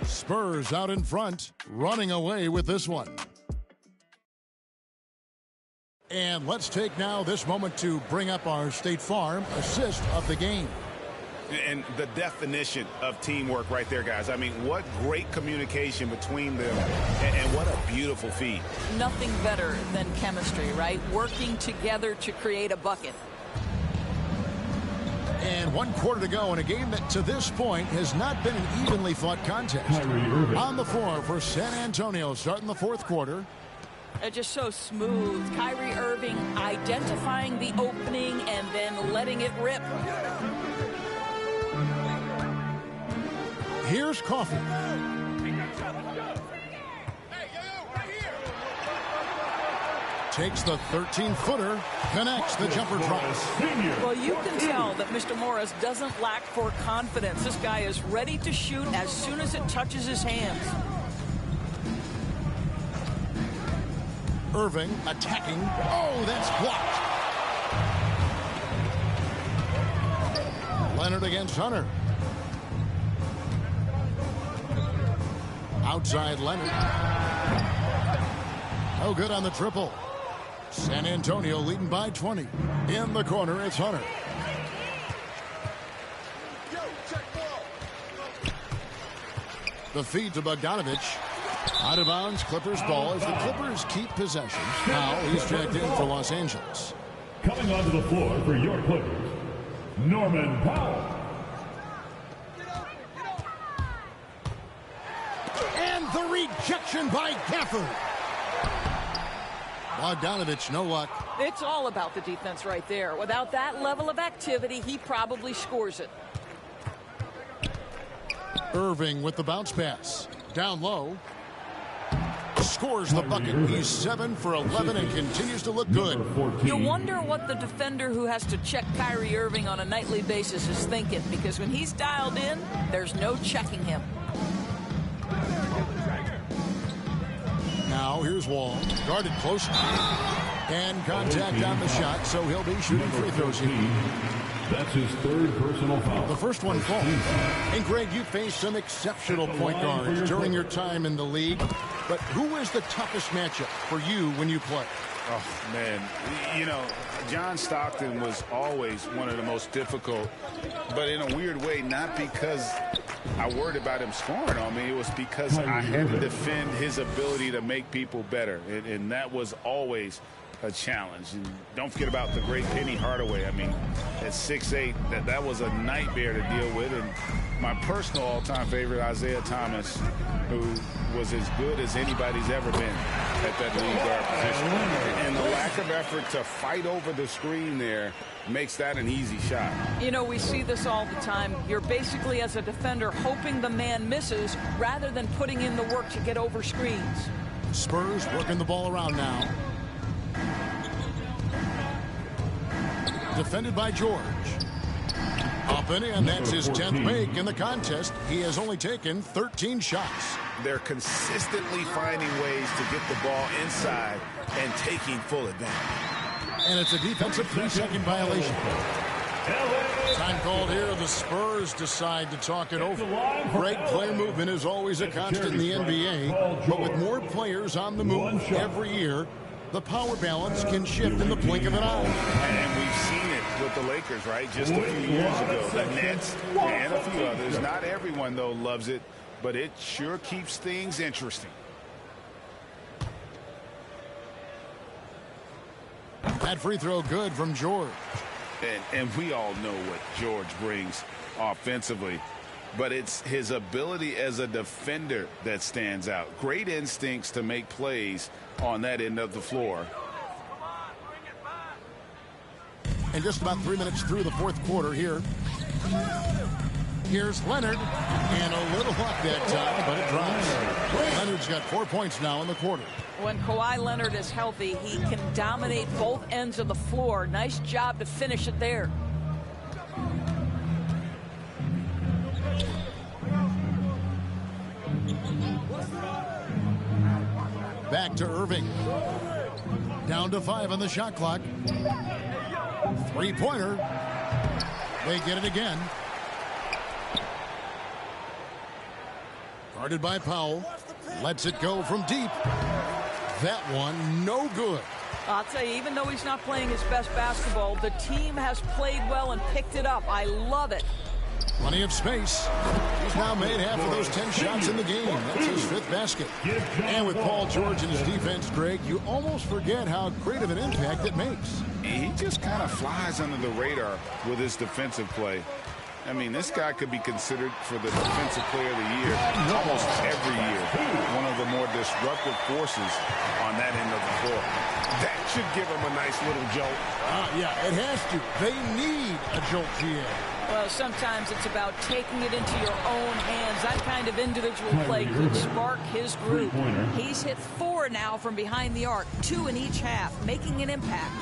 S2: Spurs out in front, running away with this one. And let's take now this moment to bring up our State Farm assist of the game.
S4: And the definition of teamwork right there, guys. I mean, what great communication between them, and what a beautiful feed.
S5: Nothing better than chemistry, right? Working together to create a bucket.
S2: And 1 quarter to go in a game that to this point has not been an evenly fought contest. On the floor for San Antonio starting the fourth quarter.
S5: It's just so smooth. Kyrie Irving identifying the opening and then letting it rip.
S2: Here's Coffey. Takes the 13-footer, connects the jumper drops.
S5: Well, you can tell that Mr. Morris doesn't lack for confidence. This guy is ready to shoot as soon as it touches his hands.
S2: Irving attacking. Oh, that's blocked. Leonard against Hunter. Outside Leonard. No good on the triple. San Antonio leading by 20. In the corner, it's Hunter. The feed to Bogdanovich. Out of bounds, Clippers ball as the Clippers keep possession. Now he's checked in for Los Angeles.
S6: Coming onto the floor for your Clippers, Norman Powell.
S2: And the rejection by Gafford. Bogdanovich, no luck.
S5: It's all about the defense right there. Without that level of activity, he probably scores it.
S2: Irving with the bounce pass. Down low. Scores the bucket. He's 7 for 11 and continues to look good.
S5: You wonder what the defender who has to check Kyrie Irving on a nightly basis is thinking, because when he's dialed in, there's no checking him.
S2: Now here's Wall. Guarded close. And contact on the shot, so he'll be shooting free throws here.
S6: That's his third personal foul.
S2: The first one falls. And Greg, you faced some exceptional point guards during your time in the league. But who is the toughest matchup for you when you play?
S4: Oh, man. You know, John Stockton was always one of the most difficult, but in a weird way, not because I worried about him scoring on me. It was because I had to defend his ability to make people better. And that was always a challenge. And don't forget about the great Penny Hardaway. I mean, at 6'8", that was a nightmare to deal with. And my personal all-time favorite, Isaiah Thomas, who was as good as anybody's ever been at that lead guard position. And the lack of effort to fight over the screen there makes that an easy shot.
S5: You know, we see this all the time. You're basically, as a defender, hoping the man misses rather than putting in the work to get over screens.
S2: Spurs working the ball around now. Defended by George. Up and in, that's his 10th make in the contest. He has only taken 13 shots.
S4: They're consistently finding ways to get the ball inside and taking full advantage.
S2: And it's a defensive 3-second violation. Time called here. The Spurs decide to talk it over. Great player movement is always a constant in the NBA, but with more players on the move every year, the power balance can shift in the blink of an eye.
S4: And we've seen it with the Lakers, right? Just a few years ago. The Nets and a few others. Not everyone, though, loves it, but it sure keeps things interesting.
S2: That free throw good from George.
S4: And we all know what George brings offensively, but it's his ability as a defender that stands out. Great instincts to make plays on that end of the floor.
S2: And just about 3 minutes through the fourth quarter here. Here's Leonard, and a little luck that time, but it drops. Leonard's got 4 points now in the quarter.
S5: When Kawhi Leonard is healthy, he can dominate both ends of the floor. Nice job to finish it there.
S2: Back to Irving. Down to 5 on the shot clock. Three-pointer. They get it again. Guarded by Powell. Lets it go from deep. That one, no good.
S5: I'll tell you, even though he's not playing his best basketball, the team has played well and picked it up. I love it.
S2: Plenty of space. He's now made half of those 10 shots in the game. That's his 5th basket. And with Paul George and his defense, Greg, you almost forget how great of an impact it makes.
S4: He just kind of flies under the radar with his defensive play. I mean, this guy could be considered for the Defensive Player of the Year almost every year. One of the more disruptive forces on that end of the floor.
S7: That should give him a nice little jolt.
S2: Yeah, it has to. They need a jolt, GA.
S5: Well, sometimes it's about taking it into your own hands. That kind of individual play could spark his group. He's hit 4 now from behind the arc, 2 in each half, making an impact.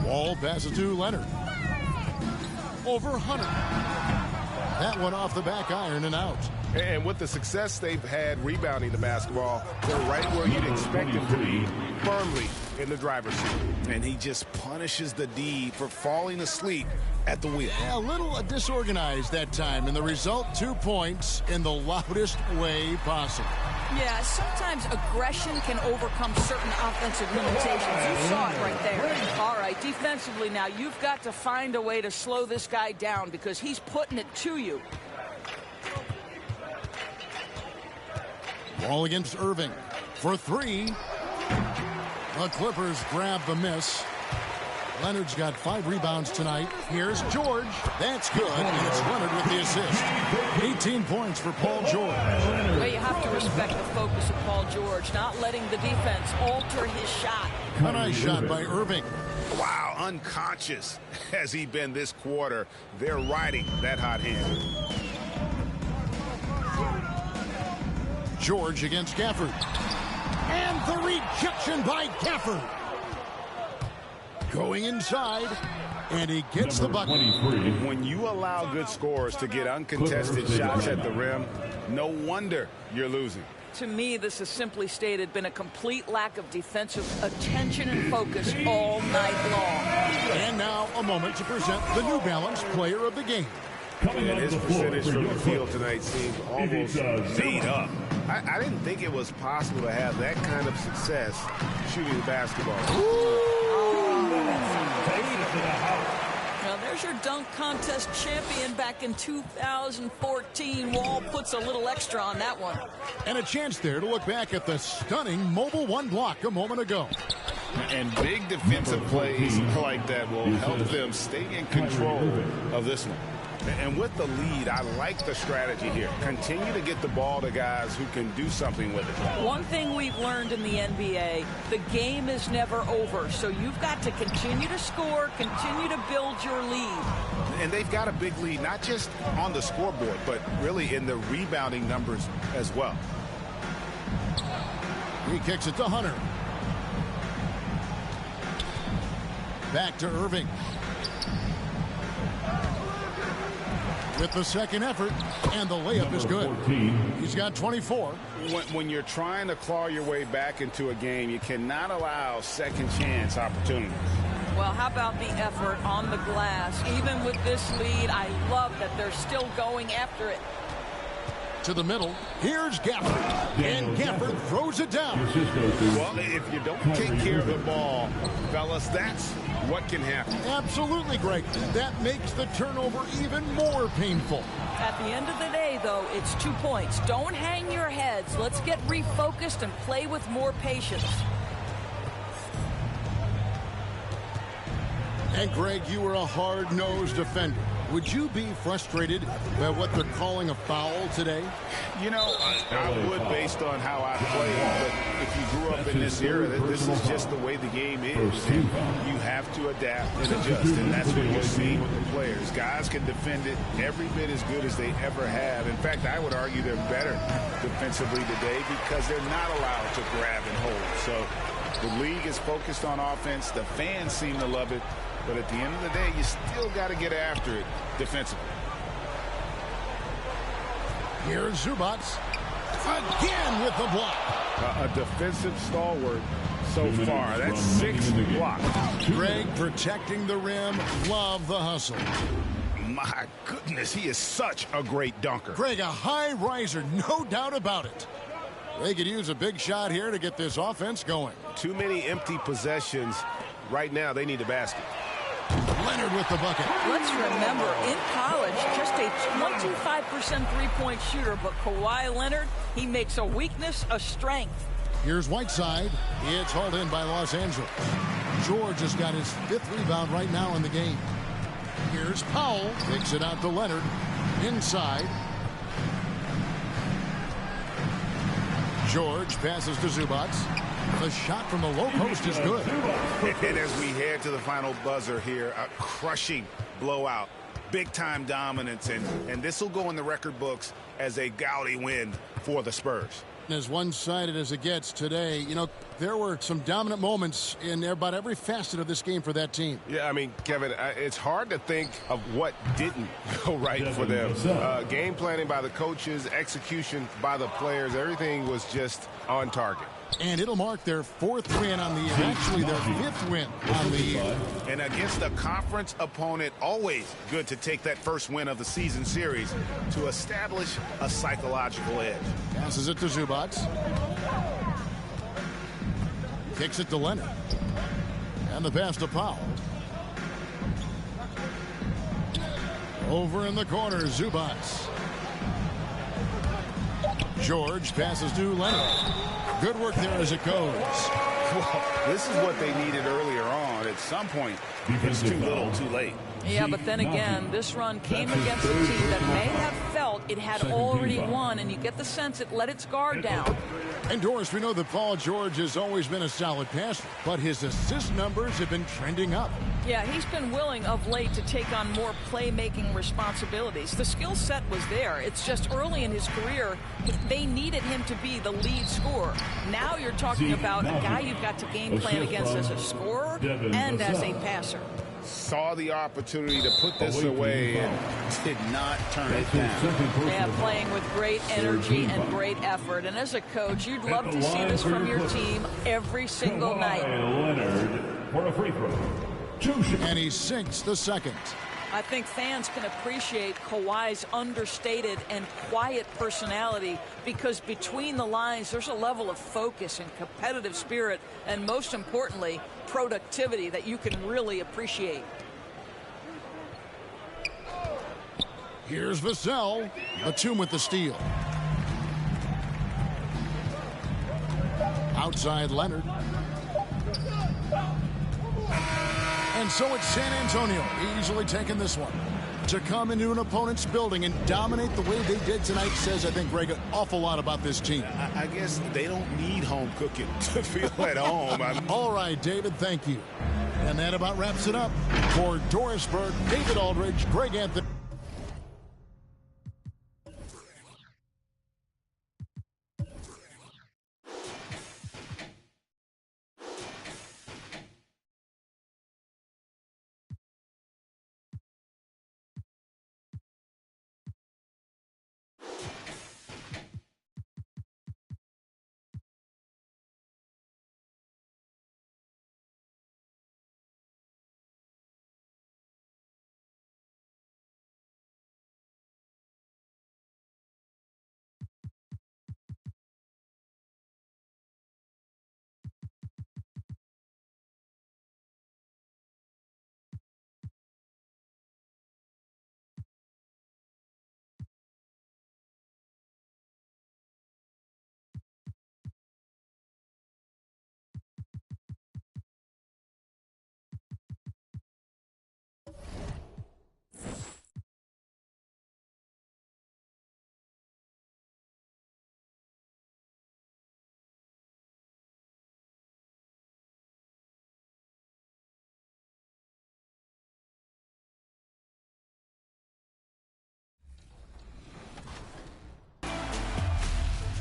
S2: Wall passes to Leonard. Over Hunter. That one off the back iron and out.
S7: And with the success they've had rebounding the basketball, they're right where you'd expect them to be, firmly in the driver's seat.
S4: And he just punishes the D for falling asleep at the wheel.
S2: Yeah, a little disorganized that time, and the result, 2 points in the loudest way possible.
S5: Yeah, sometimes aggression can overcome certain offensive limitations. You saw it right there. All right, defensively now, you've got to find a way to slow this guy down because he's putting it to you.
S2: Ball against Irving for 3. The Clippers grab the miss. Leonard's got 5 rebounds tonight. Here's George. That's good, and it's Leonard with the assist. 18 points for Paul George.
S5: Well, you have to respect the focus of Paul George, not letting the defense alter his shot.
S2: A nice shot by Irving.
S4: Wow, unconscious has he been this quarter. They're riding that hot hand.
S2: George against Gafford. And the rejection by Gafford. Going inside, and he gets the bucket.
S4: When you allow good scorers to get uncontested shots at the rim, no wonder you're losing.
S5: To me, this has simply stated been a complete lack of defensive attention and focus all night long.
S2: And now a moment to present the New Balance Player of the Game.
S7: And his percentage from the field tonight seems almost made up. I didn't think it was possible to have that kind of success shooting the basketball.
S5: Now, there's your dunk contest champion back in 2014. Wall puts wants a little extra on that one.
S2: And a chance there to look back at the stunning Mobile One block a moment ago.
S4: And big defensive plays like that will help them stay in control of this one. And with the lead, I like the strategy here. Continue to get the ball to guys who can do something with it.
S5: One thing we've learned in the NBA, the game is never over. So you've got to continue to score, continue to build your lead.
S4: And they've got a big lead, not just on the scoreboard, but really in the rebounding numbers as well.
S2: He kicks it to Hunter. Back to Irving. With the second effort, and the layup is good.
S6: 14.
S2: He's got 24.
S4: When you're trying to claw your way back into a game, you cannot allow second chance opportunities.
S5: Well, how about the effort on the glass? Even with this lead, I love that they're still going after it.
S2: To the middle, here's Gafford, and Gafford throws it down.
S4: Well, if you don't take care of the ball, fellas, that's what can happen.
S2: Absolutely, Greg. That makes the turnover even more painful.
S5: At the end of the day, though, it's 2 points. Don't hang your heads. Let's get refocused and play with more patience.
S2: And, Greg, you were a hard-nosed defender. Would you be frustrated by what they're calling a foul today?
S4: You know, I would based on how I played, but if you grew up in this era, this is just the way the game is. And you have to adapt and adjust, and that's what you're seeing with the players. Guys can defend it every bit as good as they ever have. In fact, I would argue they're better defensively today because they're not allowed to grab and hold. So the league is focused on offense. The fans seem to love it. But at the end of the day, you still got to get after it defensively.
S2: Here's Zubats again with the block.
S4: A defensive stalwart so far. That's 6 blocks.
S2: Greg protecting the rim. Love the hustle.
S4: My goodness, he is such a great dunker.
S2: Greg, a high riser, no doubt about it. They could use a big shot here to get this offense going.
S7: Too many empty possessions. Right now, they need a basket.
S2: Leonard with the bucket.
S5: Let's remember, in college, just a 25% three-point shooter, but Kawhi Leonard, he makes a weakness a strength.
S2: Here's Whiteside. It's hauled in by Los Angeles. George has got his 5th rebound right now in the game. Here's Powell. Takes it out to Leonard. Inside. George passes to Zubats. The shot from the low post is good.
S4: And as we head to the final buzzer here, a crushing blowout, big-time dominance, and this will go in the record books as a gaudy win for the Spurs.
S2: As one-sided as it gets today, you know, there were some dominant moments in about every facet of this game for that team.
S7: Yeah, I mean, Kevin, it's hard to think of what didn't go right for them. Game planning by the coaches, execution by the players, everything was just on target.
S2: And it'll mark their 4th win on the year, actually their 5th win on the year.
S4: And against a conference opponent, always good to take that first win of the season series to establish a psychological edge.
S2: Passes it to Zubats. Kicks it to Leonard. And the pass to Powell. Over in the corner, Zubats. George passes to Leonard. Good work there as it goes.
S4: Well, this is what they needed earlier on. At some point, it's too little, too late.
S5: Yeah, but then again, this run came against a team that may have felt it had already won, and you get the sense it let its guard down.
S2: And Doris, we know that Paul George has always been a solid passer, but his assist numbers have been trending up.
S5: Yeah, he's been willing of late to take on more playmaking responsibilities. The skill set was there. It's just early in his career, they needed him to be the lead scorer. Now you're talking about a guy you've got to game plan against as a scorer and as a passer.
S4: Saw the opportunity to put this away and did not turn it down.
S5: Yeah, playing with great energy and great effort. And as a coach, you'd love to see this from your team every single night.
S6: Leonard for a free throw.
S2: And he sinks the second.
S5: I think fans can appreciate Kawhi's understated and quiet personality because between the lines, there's a level of focus and competitive spirit, and most importantly, productivity that you can really appreciate.
S2: Here's Vassell. Batum with the steal. Outside Leonard. And so it's San Antonio easily taking this one. To come into an opponent's building and dominate the way they did tonight says, I think, Greg, an awful lot about this team.
S4: I guess they don't need home cooking to feel at home.
S2: All right, David, thank you. And that about wraps it up. For Dorisburg, David Aldridge, Greg Anthony.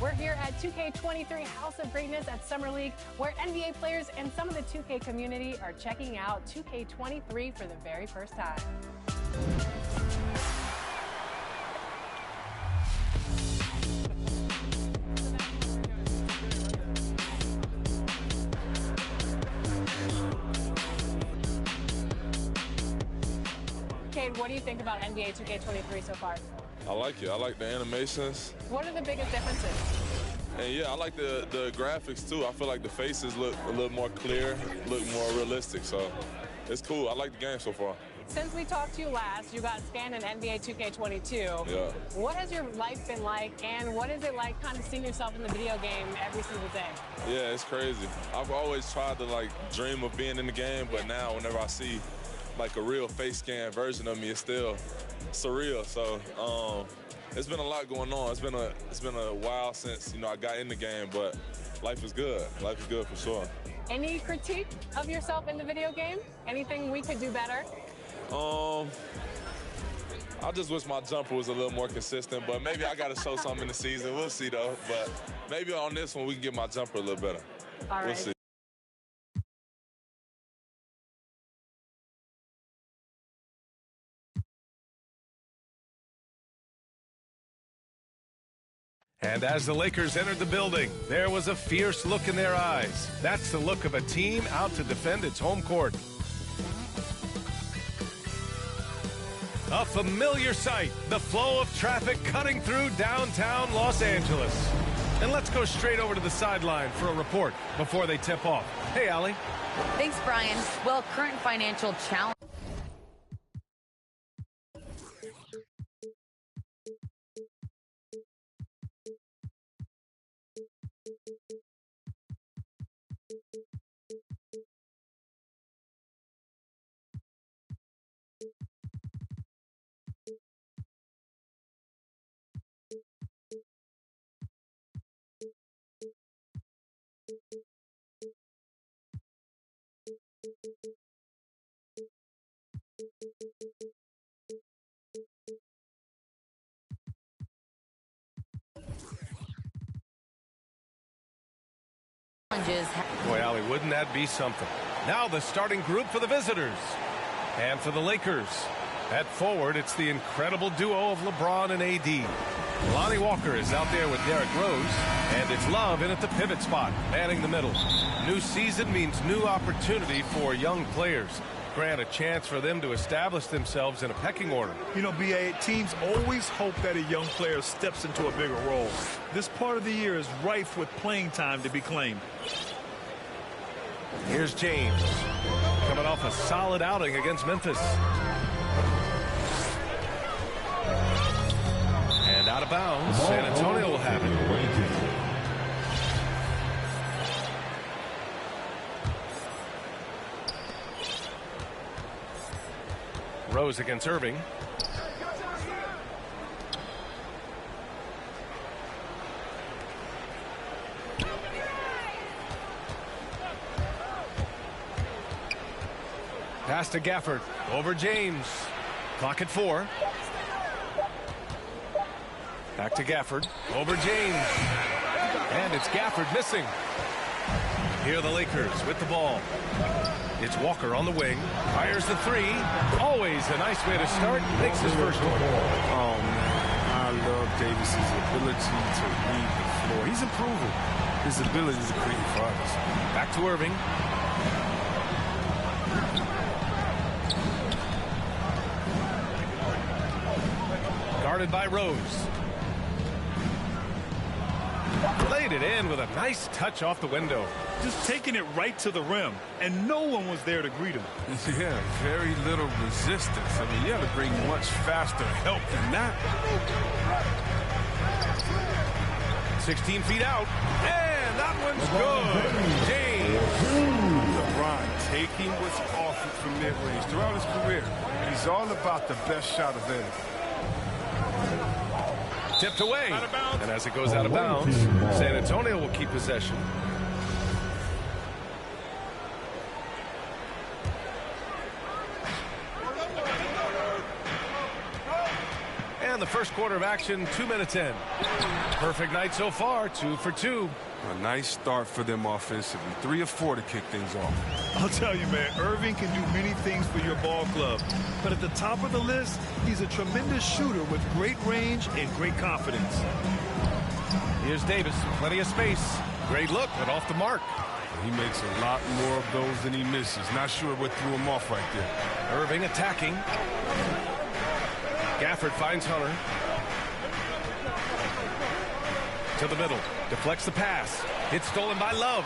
S1: We're here at 2K23 House of Greatness at Summer League, where NBA players and some of the 2K community are checking out 2K23 for the very first time. Cade, what do you think about NBA 2K23 so far?
S8: I like it. I like the animations.
S1: What are the biggest differences?
S8: And yeah, I like the graphics too. I feel like the faces look a little more clear, look more realistic. So it's cool. I like the game so far.
S1: Since we talked to you last, you got scanned in NBA 2K22.
S8: Yeah.
S1: What has your life been like, and what is it like kind of seeing yourself in the video game every single day?
S8: Yeah, it's crazy. I've always tried to like dream of being in the game, but now whenever I see like a real face scan version of me, it's still surreal. So it's been a lot going on. It's been a while since I got in the game, but life is good. Life is good for sure.
S1: Any critique of yourself in the video game? Anything we could do better?
S8: I just wish my jumper was a little more consistent, but maybe I got to show something in the season. We'll see though. But maybe on this one we can get my jumper a little better.
S1: All right.
S8: We'll see.
S12: And as the Lakers entered the building, there was a fierce look in their eyes. That's the look of a team out to defend its home court. A familiar sight, the flow of traffic cutting through downtown Los Angeles. And let's go straight over to the sideline for a report before they tip off. Hey, Allie.
S13: Thanks, Brian. Well, current financial challenge.
S12: Boy, Allie, wouldn't that be something? Now the starting group for the visitors. And for the Lakers, at forward, it's the incredible duo of LeBron and AD. Lonnie Walker is out there with Derrick Rose, and it's Love in at the pivot spot, manning the middle. New season means new opportunity for young players. Grant a chance for them to establish themselves in a pecking order.
S11: You know, B.A., teams always hope that a young player steps into a bigger role. This part of the year is rife with playing time to be claimed.
S12: Here's James, coming off a solid outing against Memphis. Out of bounds. San Antonio will have it. Rose against Irving. Pass to Gafford. Over James. Clock at 4. Back to Gafford. Over James. And it's Gafford missing. Here are the Lakers with the ball. It's Walker on the wing. Fires the 3. Always a nice way to start. Makes his first one.
S14: Oh, man. I love Davis's ability to read the floor. He's improving his ability to create for others.
S12: Back to Irving. Guarded by Rose. Played it in with a nice touch off the window.
S11: Just taking it right to the rim, and no one was there to greet him.
S14: Yeah, very little resistance. I mean, you have to bring much faster help than that.
S12: 16 feet out, and that one's good. James.
S14: LeBron taking what's offered from mid-range throughout his career. He's all about the best shot available.
S12: Tipped away, and as it goes out of bounds, San Antonio will keep possession. And the first quarter of action, 2 minutes in. Perfect night so far, 2 for 2.
S14: A nice start for them offensively. 3 of 4 to kick things off.
S11: I'll tell you, man, Irving can do many things for your ball club. But at the top of the list, he's a tremendous shooter with great range and great confidence.
S12: Here's Davis, plenty of space. Great look, but off the mark.
S14: He makes a lot more of those than he misses. Not sure what threw him off right there.
S12: Irving attacking. Gafford finds Hunter. To the middle. Deflects the pass. It's stolen by Love.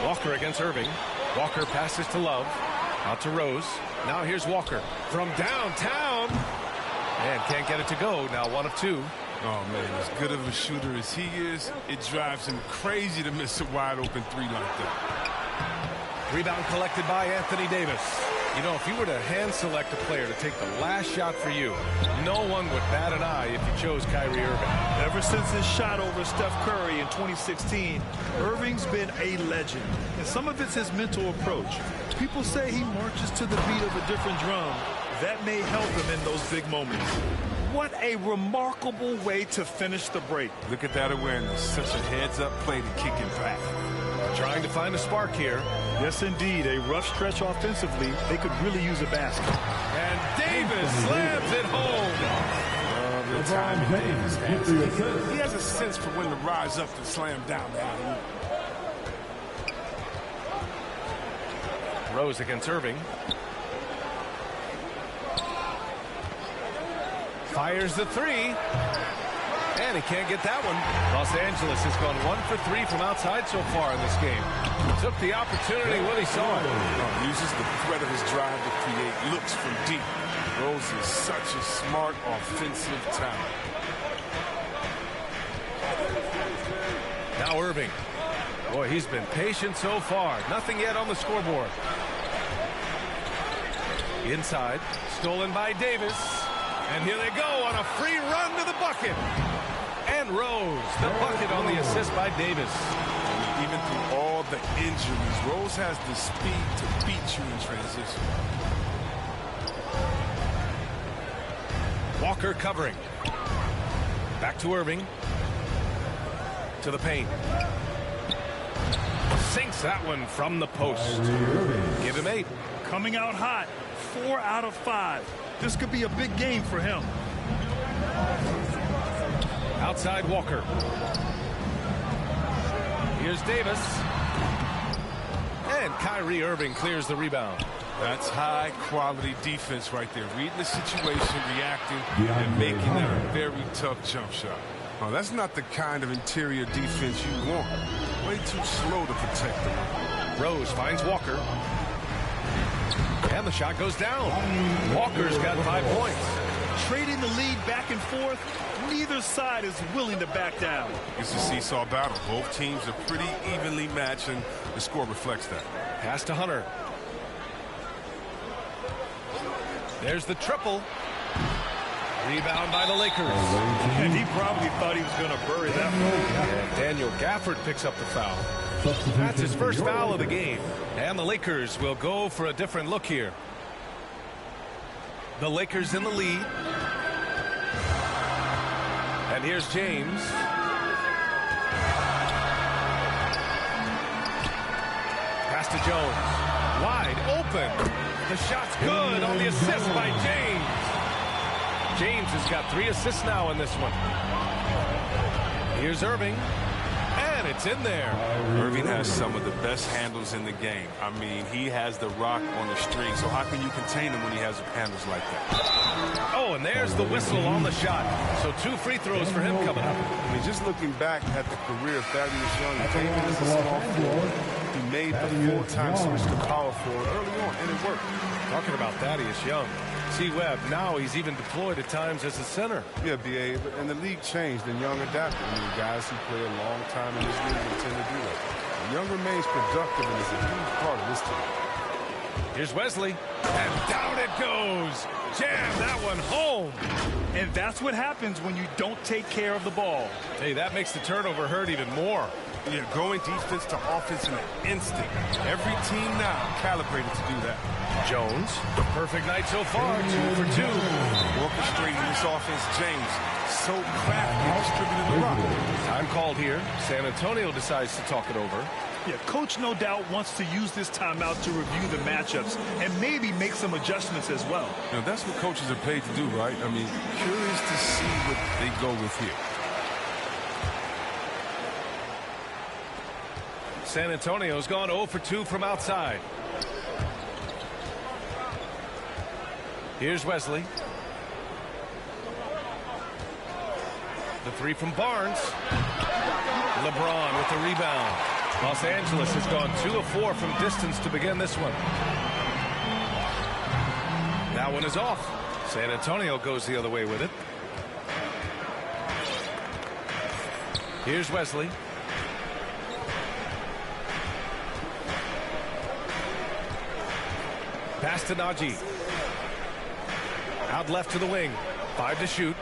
S12: Walker against Irving. Walker passes to Love. Out to Rose. Now here's Walker from downtown. And can't get it to go. Now 1 of 2.
S14: Oh, man, as good of a shooter as he is, it drives him crazy to miss a wide-open 3 like that.
S12: Rebound collected by Anthony Davis. You know, if you were to hand-select a player to take the last shot for you, no one would bat an eye if you chose Kyrie Irving.
S11: Ever since his shot over Steph Curry in 2016, Irving's been a legend. And some of it's his mental approach. People say he marches to the beat of a different drum. That may help him in those big moments. What a remarkable way to finish the break.
S14: Look at that awareness. Such a heads-up play to kick it back.
S12: Trying to find a spark here.
S11: Yes, indeed. A rough stretch offensively. They could really use a basket.
S12: And Davis slams it home.
S14: The time Davis has. He has a sense for when to rise up and slam down the alley.
S12: Rose against Irving. Fires the 3. And he can't get that one. Los Angeles has gone 1 for 3 from outside so far in this game. Took the opportunity when he saw it.
S14: Uses the threat of his drive to create looks from deep. Rose is such a smart offensive talent.
S12: Now Irving. Boy, he's been patient so far. Nothing yet on the scoreboard. Inside. Stolen by Davis. And here they go on a free run to the bucket. And Rose, the bucket on the assist by Davis.
S14: Even through all the injuries, Rose has the speed to beat you in transition.
S12: Walker covering. Back to Irving. To the paint. Sinks that one from the post. Give him 8.
S11: Coming out hot. 4 out of 5. This could be a big game for him.
S12: Outside Walker. Here's Davis. And Kyrie Irving clears the rebound.
S14: That's high-quality defense right there. Reading the situation, reacting, and making that a very tough jump shot. Oh, that's not the kind of interior defense you want. Way too slow to protect them.
S12: Rose finds Walker. And the shot goes down. Walker's got 5 points.
S11: Trading the lead back and forth, neither side is willing to back down.
S14: It's a seesaw battle. Both teams are pretty evenly matched, and the score reflects that.
S12: Pass to Hunter. There's the triple. Rebound by the Lakers.
S11: And he probably thought he was going to bury that one.
S12: And Daniel Gafford picks up the foul. That's his first foul of the game. And the Lakers will go for a different look here. The Lakers in the lead. And here's James. Pass to Jones. Wide open. The shot's good on the assist by James. James has got 3 assists now in this one. Here's Irving. And it's in there.
S14: Irving has some of the best handles in the game. I mean, he has the rock on the string, so how can you contain him when he has handles like that?
S12: Oh, and there's the whistle on the shot. So 2 free throws for him coming up.
S14: I mean, just looking back at the career of Thaddeus Young, he came in as a small forward. He made the full-time switch to power forward early on, and it worked.
S12: Talking about Thaddeus Young. T-Webb, now he's even deployed at times as a center.
S14: Yeah, B.A., and the league changed and Young adapted. I mean, guys who play a long time in this league will tend to do that. And Young remains productive and is a huge part of this team.
S12: Here's Wesley, and down it goes. Jam that one home.
S11: And that's what happens when you don't take care of the ball.
S12: Hey, that makes the turnover hurt even more.
S14: Yeah, going defense to offense in an instant. Every team now calibrated to do that.
S12: Jones, perfect night so far, 2 for 2.
S14: Orchestrating this offense, James. So crafty distributing the rock.
S12: Time called here. San Antonio decides to talk it over.
S11: Yeah, coach no doubt wants to use this timeout to review the matchups and maybe make some adjustments as well.
S14: You know, that's what coaches are paid to do, right? I mean, curious to see what they go with here.
S12: San Antonio's gone 0 for 2 from outside. Here's Wesley. The 3 from Barnes. LeBron with the rebound. Los Angeles has gone 2 of 4 from distance to begin this one. That one is off. San Antonio goes the other way with it. Here's Wesley. Pass to Najee. Out left to the wing. 5 to shoot.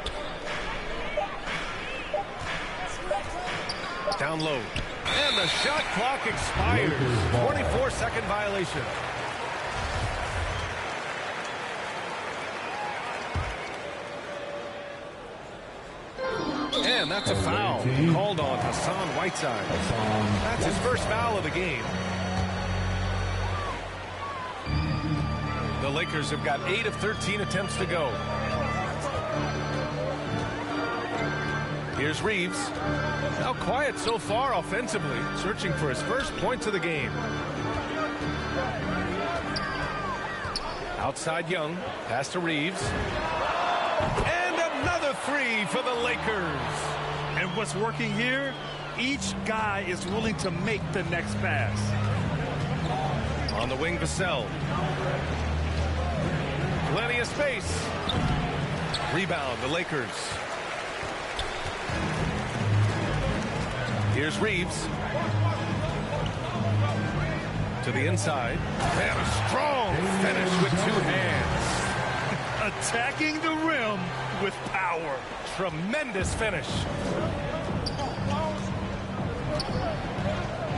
S12: Down low. And the shot clock expires. 24-second violation. And that's a foul called on Hassan Whiteside. That's his first foul of the game. The Lakers have got 8 of 13 attempts to go. Here's Reeves. Now quiet so far offensively, searching for his first points of the game. Outside Young. Pass to Reeves. And another 3 for the Lakers.
S11: And what's working here? Each guy is willing to make the next pass.
S12: On the wing, Vassell. Plenty of space. Rebound, the Lakers. Here's Reeves. To the inside. And a strong finish with 2 hands.
S11: Attacking the rim with power.
S12: Tremendous finish.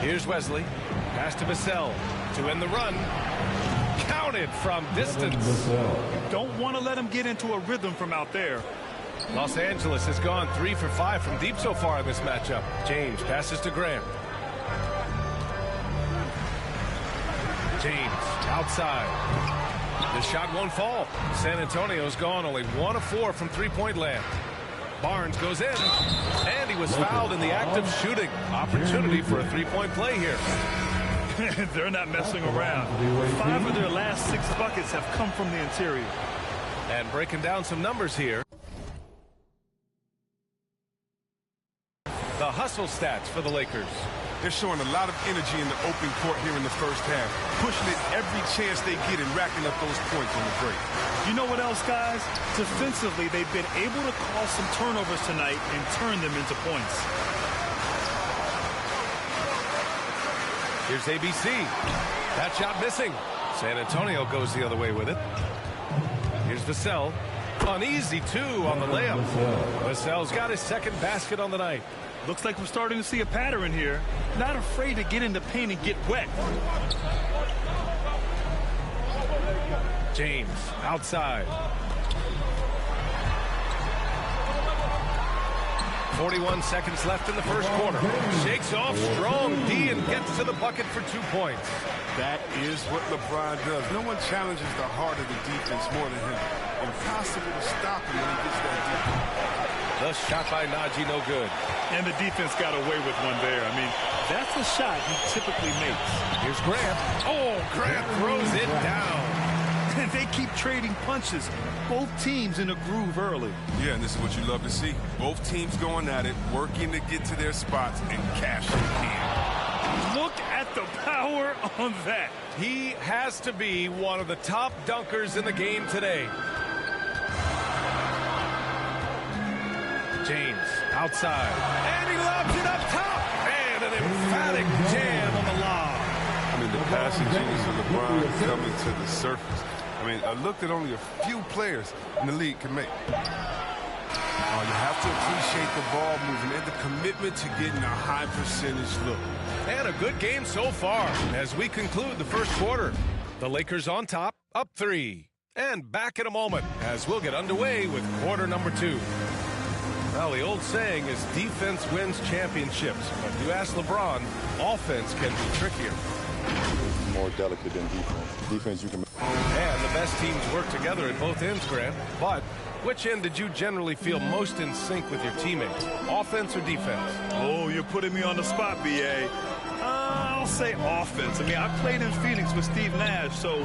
S12: Here's Wesley. Pass to Vassell to end the run. Counted from distance.
S11: Don't want to let him get into a rhythm from out there.
S12: Los Angeles has gone 3 for 5 from deep so far in this matchup. James passes to Grant. James outside. The shot won't fall. San Antonio's gone only 1 of 4 from three-point land. Barnes goes in, and he was fouled in the act of shooting. Opportunity for a three-point play here.
S11: They're not messing around. 5 of their last 6 buckets have come from the interior.
S12: And breaking down some numbers here. The hustle stats for the Lakers.
S14: They're showing a lot of energy in the open court here in the first half, pushing it every chance they get and racking up those points on the break.
S11: You know what else, guys? Defensively, they've been able to cause some turnovers tonight and turn them into points.
S12: Here's ABC. That shot missing. San Antonio goes the other way with it. Here's Vassell. Uneasy, too, on the layup. Vassell's got his second basket on the night.
S11: Looks like we're starting to see a pattern here. Not afraid to get in the paint and get wet.
S12: James, outside. 41 seconds left in the first quarter. Shakes off strong D and gets to the bucket for 2 points.
S14: That is what LeBron does. No one challenges the heart of the defense more than him. Impossible to stop him when he gets that deep.
S12: The shot by Najee, no good.
S11: And the defense got away with one there. I mean, that's the shot he typically makes.
S12: Here's Grant. Oh, Grant throws it down.
S11: And they keep trading punches. Both teams in a groove early.
S14: Yeah, and this is what you love to see. Both teams going at it, working to get to their spots and cashing in.
S11: Look at the power on that.
S12: He has to be one of the top dunkers in the game today. James outside. And he lobs it up top. And an emphatic jam on the lob.
S14: I mean, the passing genius of LeBron coming to the surface. I mean, a look that only a few players in the league can make. Oh, you have to appreciate the ball moving and the commitment to getting a high percentage look.
S12: And a good game so far as we conclude the first quarter. The Lakers on top, up 3. And back in a moment as we'll get underway with quarter number 2. Well, the old saying is defense wins championships. But if you ask LeBron, offense can be trickier.
S15: More delicate than defense. Defense you can.
S12: And the best teams work together at both ends, Grant. But which end did you generally feel most in sync with your teammates? Offense or defense?
S11: Oh, you're putting me on the spot, B.A. I'll say offense. I mean, I played in Phoenix with Steve Nash, so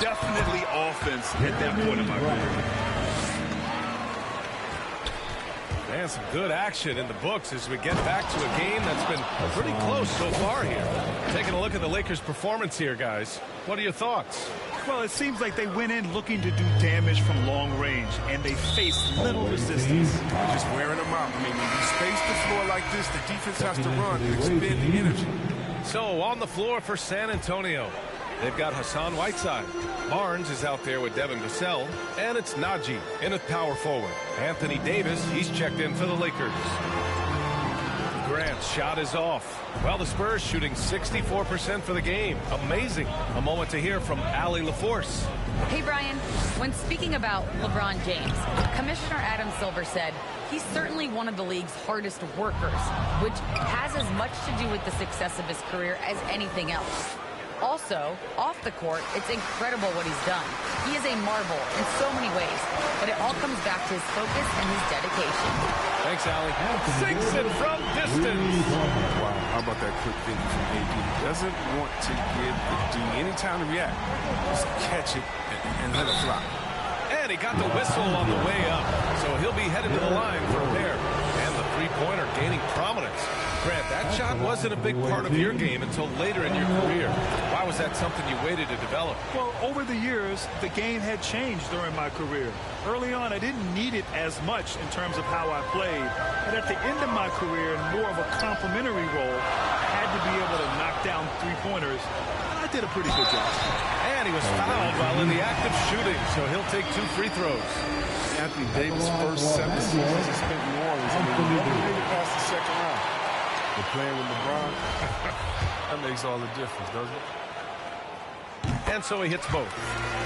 S11: definitely offense at that point in my career.
S12: And some good action in the books as we get back to a game that's been pretty close so far here. Taking a look at the Lakers' performance here, guys. What are your thoughts?
S11: Well, it seems like they went in looking to do damage from long range, and they faced little resistance.
S14: Just wearing them out. I mean, when you space the floor like this, the defense has to run and expend the energy.
S12: So, on the floor for San Antonio, they've got Hassan Whiteside. Barnes is out there with Devin Vassell, and it's Najee in at power forward. Anthony Davis, he's checked in for the Lakers. Grant's shot is off. Well, the Spurs shooting 64% for the game. Amazing. A moment to hear from Allie LaForce.
S13: Hey, Brian. When speaking about LeBron James, Commissioner Adam Silver said he's certainly one of the league's hardest workers, which has as much to do with the success of his career as anything else. Also, off the court, it's incredible what he's done. He is a marvel in so many ways, but it all comes back to his focus and his dedication.
S12: Thanks, Allie. Sinks it from distance.
S14: Wow, how about that quick thinking from AD? Doesn't want to give the D any time to react. Just catch it and let it fly.
S12: And he got the whistle on the way up, so he'll be headed to the line for a pair. And the three-pointer gaining prominence. Grant, that shot wasn't a big part of your game until later in your career. Why was that something you waited to develop?
S11: Well, over the years, the game had changed during my career. Early on, I didn't need it as much in terms of how I played. But at the end of my career, in more of a complementary role, I had to be able to knock down three-pointers. I did a pretty good job.
S12: And he was fouled while in the act of shooting, so he'll take 2 free throws.
S14: Anthony Davis' first 7 seasons he spent in New Orleans. I mean, he never made it past the second round. But playing with LeBron, that makes all the difference, doesn't it?
S12: And so he hits both.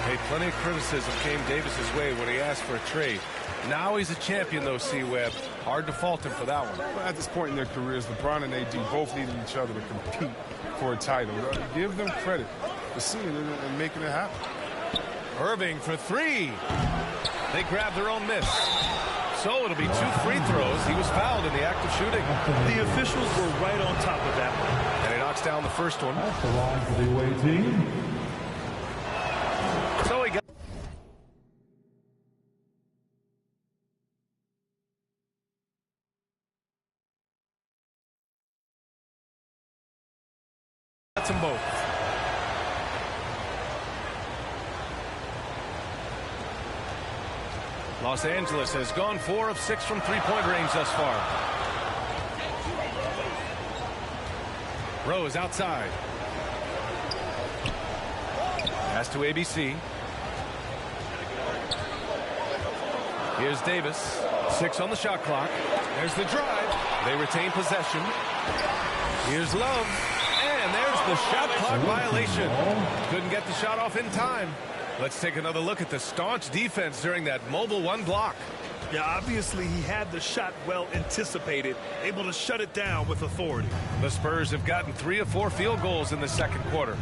S12: Hey, plenty of criticism came Davis's way when he asked for a trade. Now he's a champion, though, C-Webb. Hard to fault him for that one.
S14: Well, at this point in their careers, LeBron and AD both needed each other to compete for a title. Give them credit for seeing it and making it happen.
S12: Irving for 3. They grabbed their own miss. So it'll be 2 free throws. He was fouled in the act of shooting.
S11: The officials were right on top of that one.
S12: And he knocks down the first one.
S6: That's the line for the away team.
S11: both.
S12: Los Angeles has gone 4 of 6 from three-point range thus far. Rose outside. Pass to ABC. Here's Davis. 6 on the shot clock. There's the drive. They retain possession. Here's Love. And there's the shot clock violation. Couldn't get the shot off in time. Let's take another look at the staunch defense during that mobile one block.
S11: Yeah, obviously he had the shot well anticipated, able to shut it down with authority.
S12: The Spurs have gotten 3 of 4 field goals in the second quarter.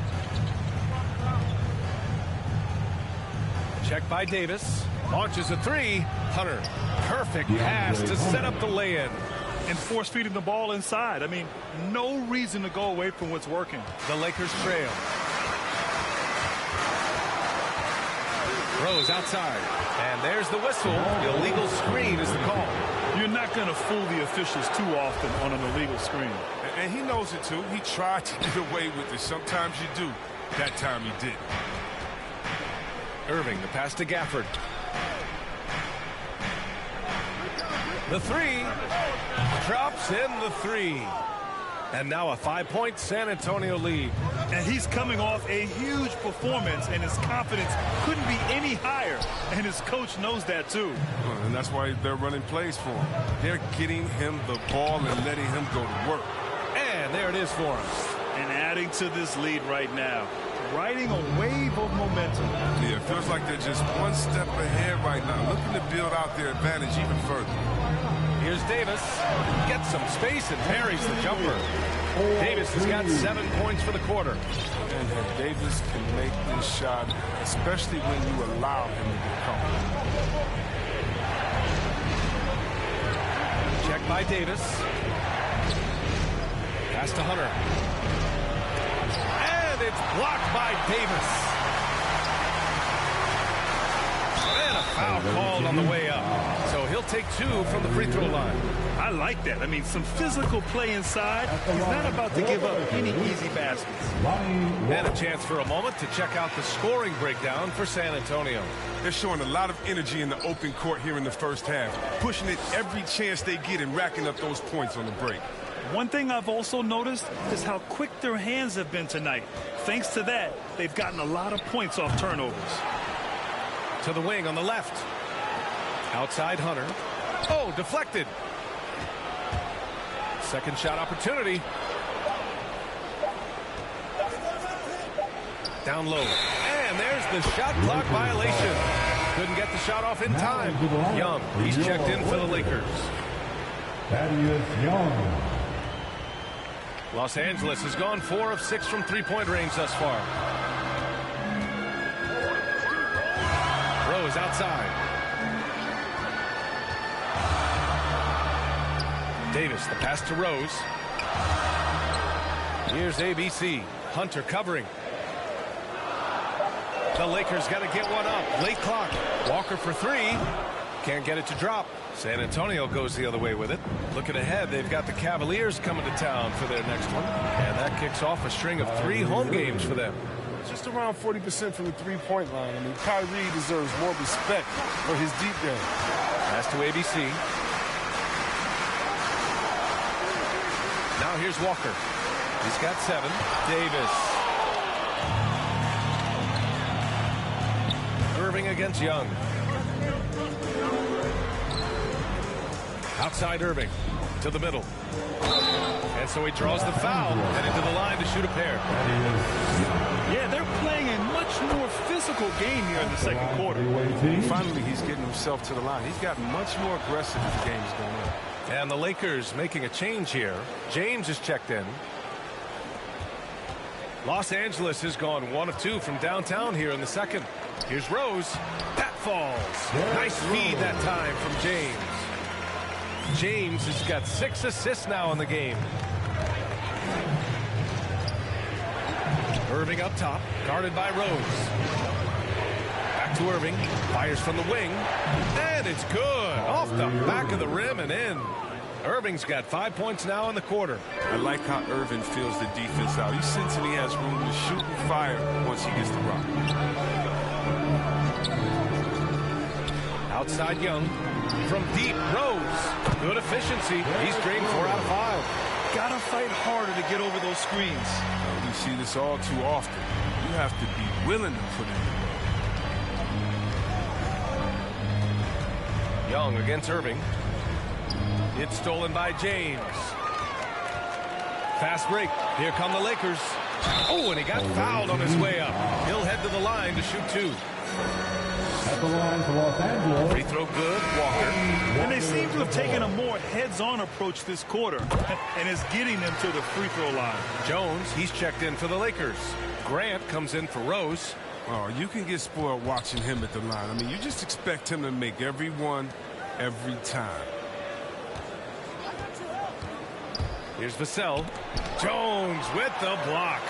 S12: Check by Davis. Launches a 3. Hunter. Perfect pass to set up the lay-in.
S11: And force feeding the ball inside. I mean, no reason to go away from what's working.
S12: The Lakers trail. Rose outside. And there's the whistle. The illegal screen is the call.
S11: You're not going to fool the officials too often on an illegal screen.
S14: And he knows it, too. He tried to get away with it. Sometimes you do. That time he didn't.
S12: Irving, the pass to Gafford. The 3. Drops in the 3. And now a 5-point San Antonio lead.
S11: And he's coming off a huge performance, and his confidence couldn't be any higher. And his coach knows that, too.
S14: And that's why they're running plays for him. They're getting him the ball and letting him go to work.
S12: And there it is for him.
S11: And adding to this lead right now. Riding a wave of momentum.
S14: Yeah, it feels like they're just one step ahead right now, looking to build out their advantage even further.
S12: Here's Davis. Gets some space and parries the jumper. Davis has got 7 points for the quarter.
S14: And Davis can make this shot, especially when you allow him to get comfortable.
S12: Check by Davis. Pass to Hunter. And it's blocked by Davis. And a foul called on the way up. So he'll take 2 from the free throw line.
S11: I like that. I mean, some physical play inside. He's not about to give up any easy baskets.
S12: And a chance for a moment to check out the scoring breakdown for San Antonio.
S14: They're showing a lot of energy in the open court here in the first half, pushing it every chance they get and racking up those points on the break.
S11: One thing I've also noticed is how quick their hands have been tonight. Thanks to that, they've gotten a lot of points off turnovers.
S12: To the wing on the left. Outside Hunter. Oh, deflected. Second shot opportunity. Down low. And there's the shot clock violation. Couldn't get the shot off in time. Young, he's checked in for the Lakers.
S6: Thaddeus Young.
S12: Los Angeles has gone 4 of 6 from three-point range thus far. Rose outside. Davis, the pass to Rose. Here's ABC. Hunter covering. The Lakers got to get one up. Late clock. Walker for 3. Can't get it to drop. San Antonio goes the other way with it. Looking ahead, they've got the Cavaliers coming to town for their next one. And that kicks off a string of 3 home games for them.
S14: Just around 40% from the three-point line. I mean, Kyrie deserves more respect for his deep game.
S12: Pass to ABC. Now here's Walker. He's got 7. Davis. Irving against Young. Outside Irving. To the middle. And so he draws the foul. Heading to the line to shoot a pair.
S11: Yeah, they're playing a much more physical game here in the second quarter.
S14: Finally, he's getting himself to the line. He's gotten much more aggressive as the game's going on.
S12: And the Lakers making a change here. James is checked in. Los Angeles has gone 1 of 2 from downtown here in the second. Here's Rose. That falls. Nice feed that time from James. James has got 6 assists now in the game. Irving up top, guarded by Rose. Back to Irving, fires from the wing, and it's good. Off the back of the rim and in. Irving's got 5 points now in the quarter.
S14: I like how Irving fills the defense out. He's sensing he has room to shoot and fire once he gets the rock.
S12: Outside Young. From deep, Rose. Good efficiency. He's drained 4 out of 5.
S11: Gotta fight harder to get over those screens.
S14: We see this all too often. You have to be willing to put in the work.
S12: Young against Irving. It's stolen by James. Fast break. Here come the Lakers. Oh, and he got fouled on his way up. He'll head to the line to shoot 2.
S6: At the line for Los Angeles.
S12: Free throw good. Walker.
S11: And they seem to have taken a more heads-on approach this quarter, and it's getting them to the free throw line.
S12: Jones, he's checked in for the Lakers. Grant comes in for Rose.
S14: Oh, you can get spoiled watching him at the line. I mean, you just expect him to make every one, every time.
S12: Here's Vassell. Jones with the block.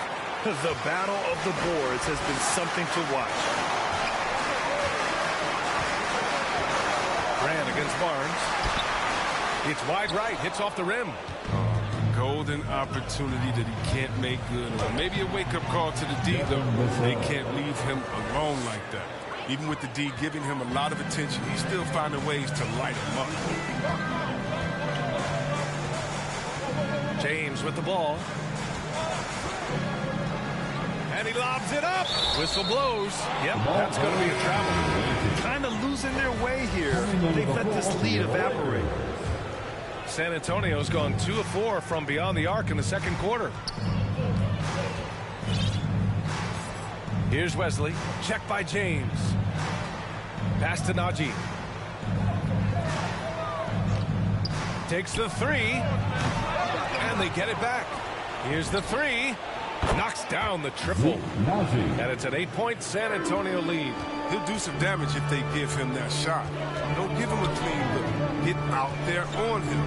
S11: The battle of the boards has been something to watch.
S12: Grant against Barnes. It's wide right. Hits off the rim.
S14: Golden opportunity that he can't make good on. Maybe a wake-up call to the D, though. They can't leave him alone like that. Even with the D giving him a lot of attention, he's still finding ways to light him up.
S12: James with the ball. And he lobs it up. Whistle blows. Yep, that's going to be a travel.
S11: Kind of losing their way here. They've let this lead evaporate.
S12: San Antonio's gone 2 of 4 from beyond the arc in the second quarter. Here's Wesley. Check by James. Pass to Najee. Takes the 3. And they get it back. Here's the 3. Knocks down the triple. And it's an 8-point San Antonio lead.
S14: He'll do some damage if they give him that shot. Don't give him a clean look. Get out there on him.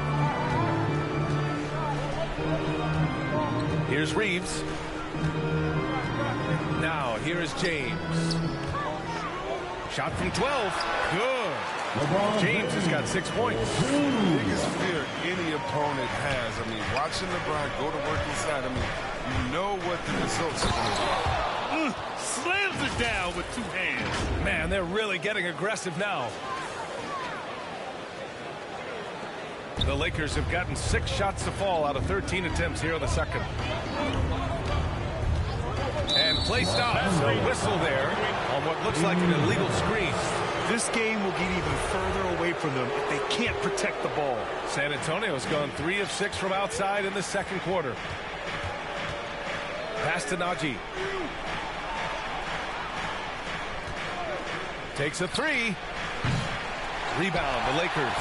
S12: Here's Reeves. Now, here is James. Shot from 12. Good. James has got 6 points.
S14: Biggest fear any opponent has. I mean, watching LeBron go to work inside, I mean, you know what the results are going to be.
S11: Slams it down with 2 hands.
S12: Man, they're really getting aggressive now. The Lakers have gotten 6 shots to fall out of 13 attempts here in the second. And play stops. A whistle there on what looks like an illegal screen.
S11: This game will get even further away from them if they can't protect the ball.
S12: San Antonio's gone 3 of 6 from outside in the second quarter. Pass to Najee. Takes a 3. Rebound, the Lakers.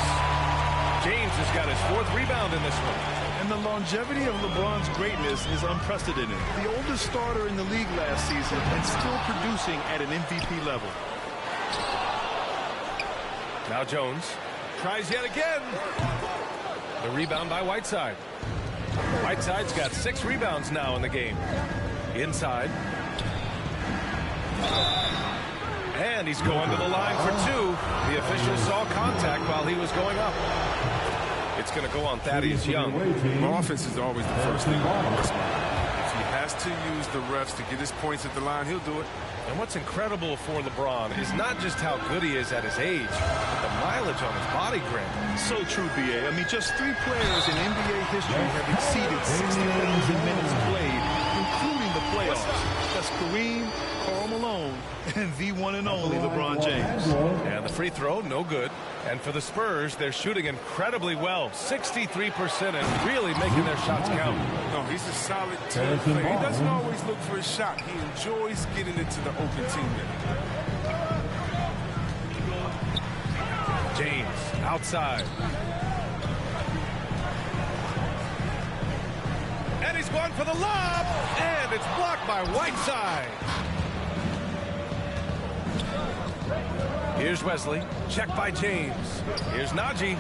S12: James has got his 4th rebound in this one.
S11: And the longevity of LeBron's greatness is unprecedented. The oldest starter in the league last season and still producing at an MVP level.
S12: Now Jones tries yet again. The rebound by Whiteside. Whiteside's got 6 rebounds now in the game. Inside. And he's going to the line for 2. The official saw contact while he was going up. It's going to go on Thaddeus Young.
S14: My offense is always the first thing on the spot. If he has to use the refs to get his points at the line, he'll do it.
S12: And what's incredible for LeBron is not just how good he is at his age, but the mileage on his body, Grant.
S11: So true, B.A. I mean, just 3 players in NBA history have exceeded 60,000 minutes played, including the playoffs. That's Kareem, Karl Malone, and the one and only LeBron James.
S12: And the free throw, no good. And for the Spurs, they're shooting incredibly well, 63%, and really making their shots count.
S14: No, he's a solid team player. He doesn't always look for a shot. He enjoys getting it to the open teammate.
S12: James outside. And he's going for the lob, and it's blocked by Whiteside. Here's Wesley. Check by James. Here's Najee.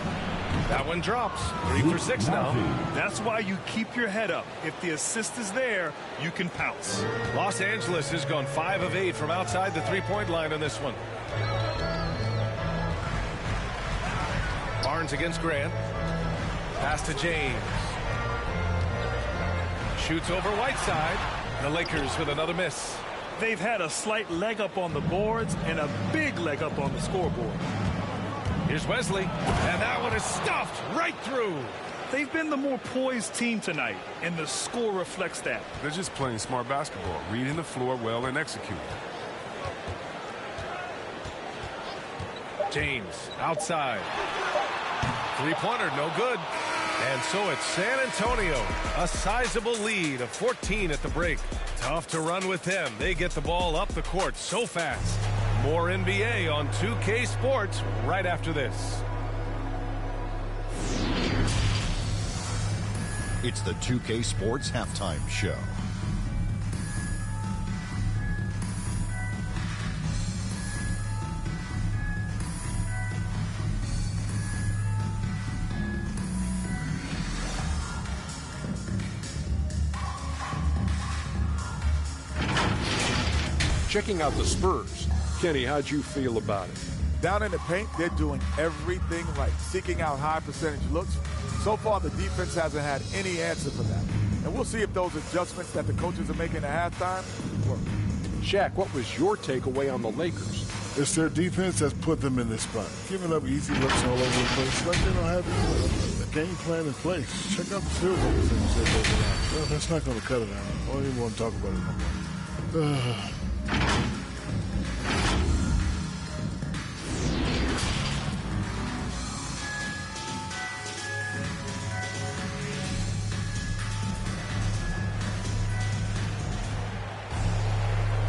S12: That one drops. 3 for 6 now.
S11: That's why you keep your head up. If the assist is there, you can pounce.
S12: Los Angeles has gone 5 of 8 from outside the 3-point line in this one. Barnes against Grant. Pass to James. Shoots over Whiteside. The Lakers with another miss.
S11: They've had a slight leg up on the boards and a big leg up on the scoreboard.
S12: Here's Wesley, and that one is stuffed right through.
S11: They've been the more poised team tonight, and the score reflects that.
S14: They're just playing smart basketball, reading the floor well and executing.
S12: James outside. Three-pointer, no good. And so it's San Antonio, a sizable lead of 14 at the break. Tough to run with them. They get the ball up the court so fast. More NBA on 2K Sports right after this.
S9: It's the 2K Sports Halftime Show.
S10: Checking out the Spurs. Kenny, how'd you feel about it?
S16: Down in the paint, they're doing everything right, seeking out high percentage looks. So far, the defense hasn't had any answer for that. And we'll see if those adjustments that the coaches are making at halftime work.
S10: Shaq, what was your takeaway on the Lakers?
S2: It's their defense that's put them in this spot. Giving up easy looks all over the place. Like they don't have a game plan in place. Check out the field goal percentage. Well, that's not going to cut it out. I don't even want to talk about it no more.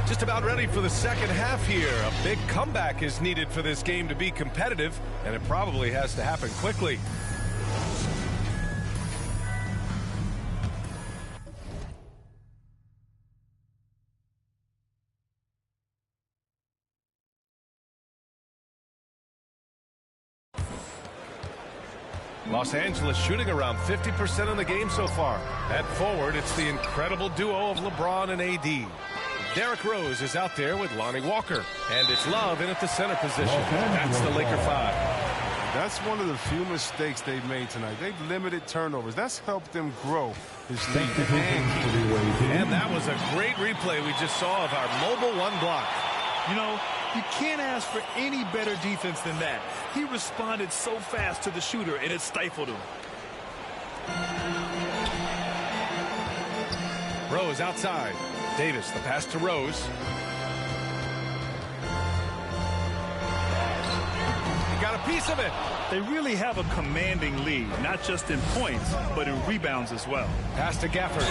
S12: Just about ready for the second half here. A big comeback is needed for this game to be competitive, and it probably has to happen quickly. Los Angeles shooting around 50% in the game so far. At forward, it's the incredible duo of LeBron and AD. Derrick Rose is out there with Lonnie Walker. And it's Love in at the center position. That's the Laker 5.
S14: That's one of the few mistakes they've made tonight. They've limited turnovers. That's helped them grow this lead.
S12: And that was a great replay we just saw of our mobile one block.
S11: You know, you can't ask for any better defense than that. He responded so fast to the shooter, and it stifled him.
S12: Rose outside. Davis, the pass to Rose. He got a piece of it.
S11: They really have a commanding lead, not just in points, but in rebounds as well.
S12: Pass to Gafford.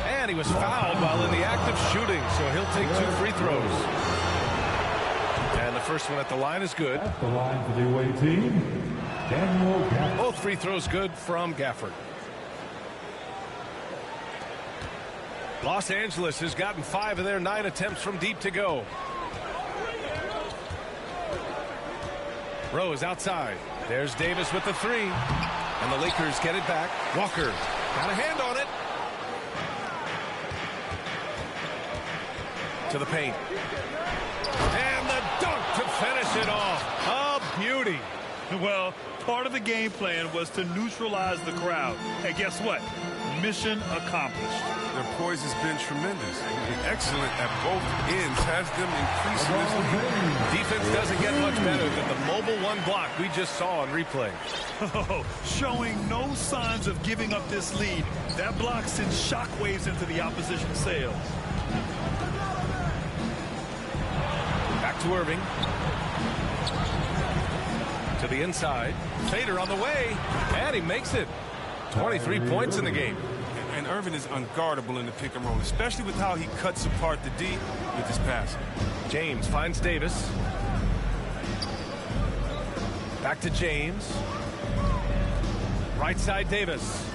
S12: And he was fouled while in the act of shooting, so he'll take 2 free throws. And the first one at the line is good.
S6: At the line for the away team, Daniel Gafford.
S12: Both free throws good from Gafford. Los Angeles has gotten 5 of their 9 attempts from deep to go. Rose outside. There's Davis with the 3. And the Lakers get it back. Walker got a hand on it. To the paint. And the dunk to finish it off. A beauty.
S11: Well, part of the game plan was to neutralize the crowd. And guess what? Mission accomplished.
S14: Their poise has been tremendous. Excellent at both ends, has them increasing this lead.
S12: Defense doesn't get much better than the mobile one block we just saw on replay.
S11: Oh, showing no signs of giving up this lead. That block sends shockwaves into the opposition sails.
S12: Back to Irving. To the inside. Fader on the way. And he makes it. 23 points in the game.
S14: And Irving is unguardable in the pick and roll, especially with how he cuts apart the D with his passing.
S12: James finds Davis. Back to James. Right side Davis.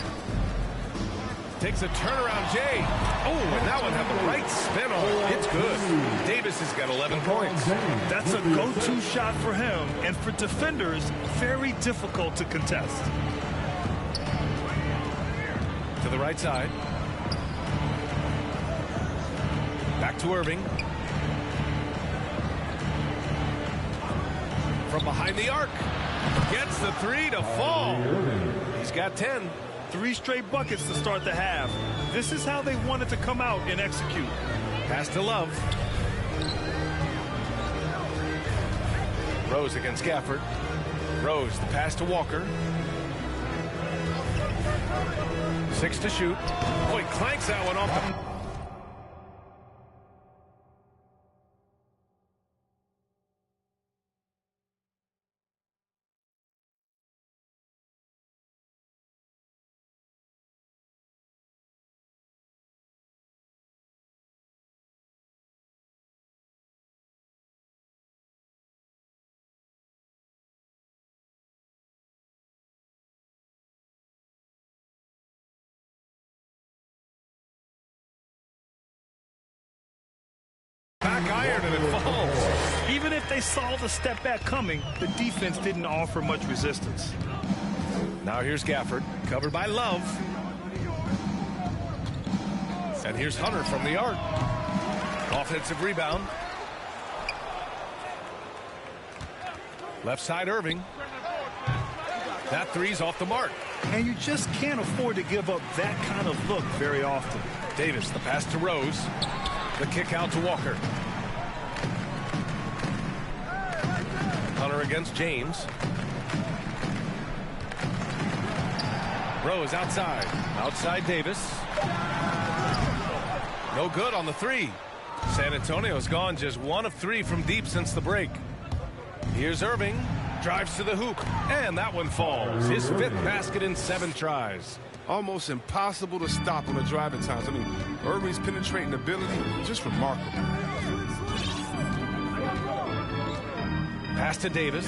S12: Takes a turnaround Jay. Oh, and that one had the right spin on it. It's good. Davis has got 11 points.
S11: That's a go-to shot for him, and for defenders, very difficult to contest.
S12: To the right side. Back to Irving. From behind the arc. Gets the 3 to fall. He's got 10.
S11: 3 straight buckets to start the half. This is how they wanted to come out and execute.
S12: Pass to Love. Rose against Gafford. Rose, the pass to Walker. 6 to shoot. Boy, clanks that one off the... Back iron and it falls.
S11: Even if they saw the step back coming, the defense didn't offer much resistance.
S12: Now here's Gafford, covered by Love. And here's Hunter from the arc. Offensive rebound. Left side Irving. That three's off the mark.
S11: And you just can't afford to give up that kind of look very often.
S12: Davis, the pass to Rose. The kick out to Walker. Hunter against James. Rose outside. Outside Davis. No good on the three. San Antonio's gone just 1 of 3 from deep since the break. Here's Irving. Drives to the hoop. And that one falls. His 5th basket in 7 tries.
S14: Almost impossible to stop on the driving times. I mean, Irving's penetrating ability, just remarkable.
S12: Pass to Davis.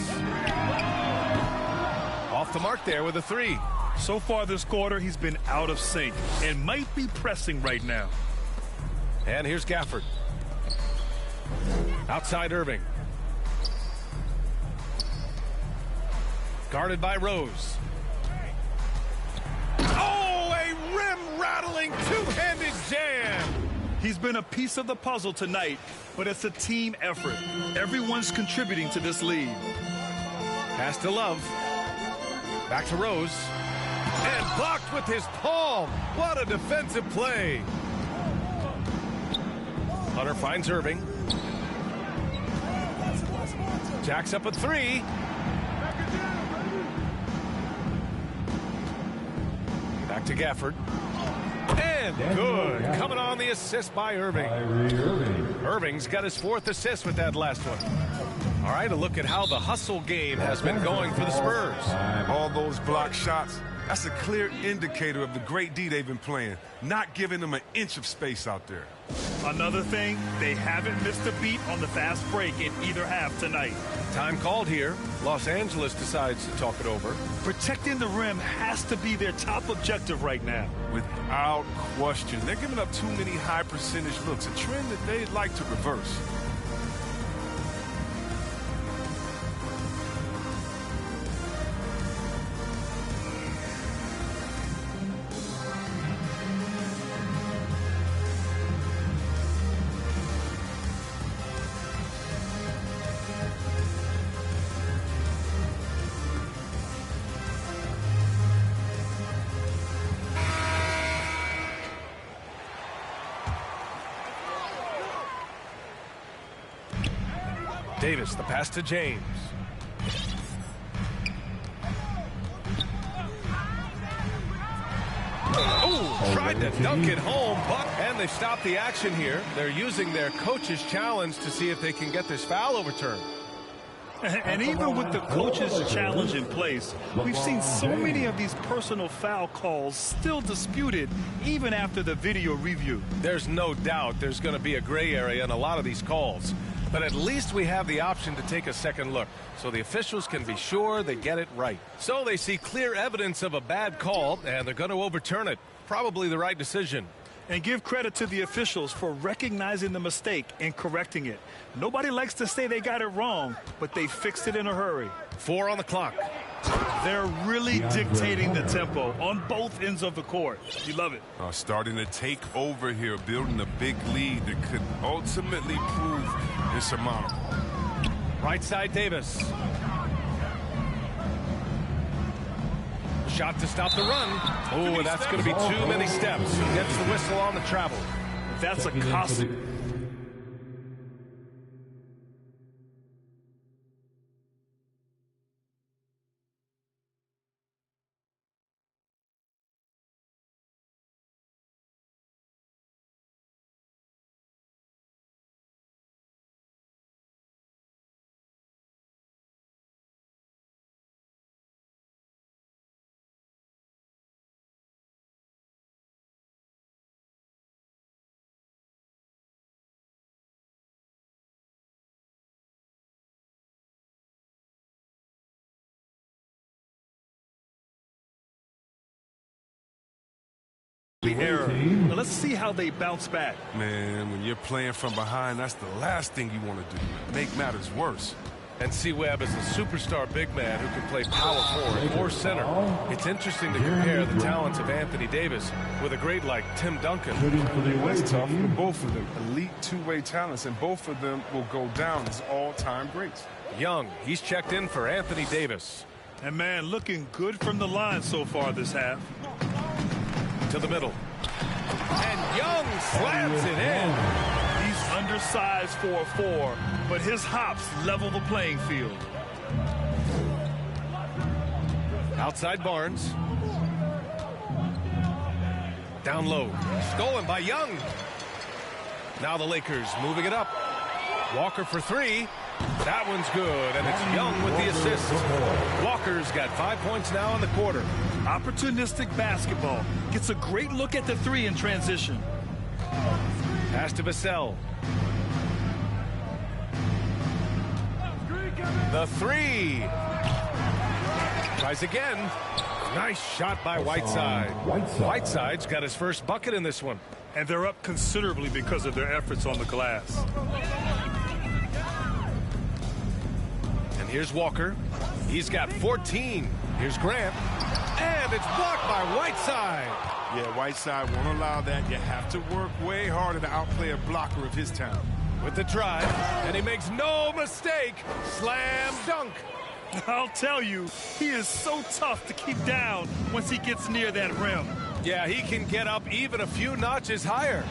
S12: Off the mark there with a 3.
S11: So far this quarter, he's been out of sync and might be pressing right now.
S12: And here's Gafford. Outside Irving. Guarded by Rose. Oh, a rim-rattling two-handed jam.
S11: He's been a piece of the puzzle tonight, but it's a team effort. Everyone's contributing to this lead.
S12: Pass to Love. Back to Rose. And blocked with his palm. What a defensive play. Hunter finds Irving. Jacks up a 3. Back to Gafford. And good. Coming on the assist by Irving. Irving's got his 4th assist with that last one. All right, a look at how the hustle game has been going for the Spurs.
S14: All those block shots, that's a clear indicator of the great D they've been playing. Not giving them an inch of space out there.
S11: Another thing, they haven't missed a beat on the fast break in either half tonight.
S12: Time called here. Los Angeles decides to talk it over.
S11: Protecting the rim has to be their top objective right now.
S14: Without question. They're giving up too many high percentage looks, a trend that they'd like to reverse.
S12: Davis, the pass to James. Oh, tried to dunk it home, and they stopped the action here. They're using their coach's challenge to see if they can get this foul overturned.
S11: And even with the coach's challenge in place, we've seen so many of these personal foul calls still disputed even after the video review.
S12: There's no doubt there's going to be a gray area in a lot of these calls. But at least we have the option to take a second look, so the officials can be sure they get it right. So they see clear evidence of a bad call, and they're going to overturn it. Probably the right decision.
S11: And give credit to the officials for recognizing the mistake and correcting it. Nobody likes to say they got it wrong, but they fixed it in a hurry.
S12: 4 on the clock.
S11: They're really dictating the tempo on both ends of the court. You love it.
S14: Starting to take over here, building a big lead that could ultimately prove insurmountable.
S12: Right side Davis. shot to stop the run. Oh, that's going to be too many steps. He gets the whistle on the travel.
S11: That's a costly. Error. Now let's see how they bounce back.
S14: Man, when you're playing from behind, that's the last thing you want to do. Make matters worse.
S12: And C-Webb is a superstar big man who can play power forward or center. It's interesting to compare the talents of Anthony Davis with a great like Tim Duncan.
S14: It's tough for both of them. Elite two-way talents, and both of them will go down as all-time greats.
S12: Young, he's checked in for Anthony Davis.
S11: And man, looking good from the line so far this half.
S12: To the middle. And Young slams it in.
S11: He's undersized for a 4, but his hops level the playing field.
S12: Outside Barnes. Down low. Stolen by Young. Now the Lakers moving it up. Walker for 3. That one's good, and it's Young with the assist. Walker's got 5 points now in the quarter.
S11: Opportunistic basketball. Gets a great look at the 3 in transition.
S12: Pass to Vassell. The 3. Tries again. Nice shot by Whiteside. Whiteside's got his first bucket in this one.
S11: And they're up considerably because of their efforts on the glass.
S12: And here's Walker. He's got 14. Here's Grant. And it's blocked by Whiteside.
S14: Yeah, Whiteside won't allow that. You have to work way harder to outplay a blocker of his talent.
S12: With the drive, and he makes no mistake. Slam dunk.
S11: I'll tell you, he is so tough to keep down once he gets near that rim.
S12: Yeah, he can get up even a few notches higher.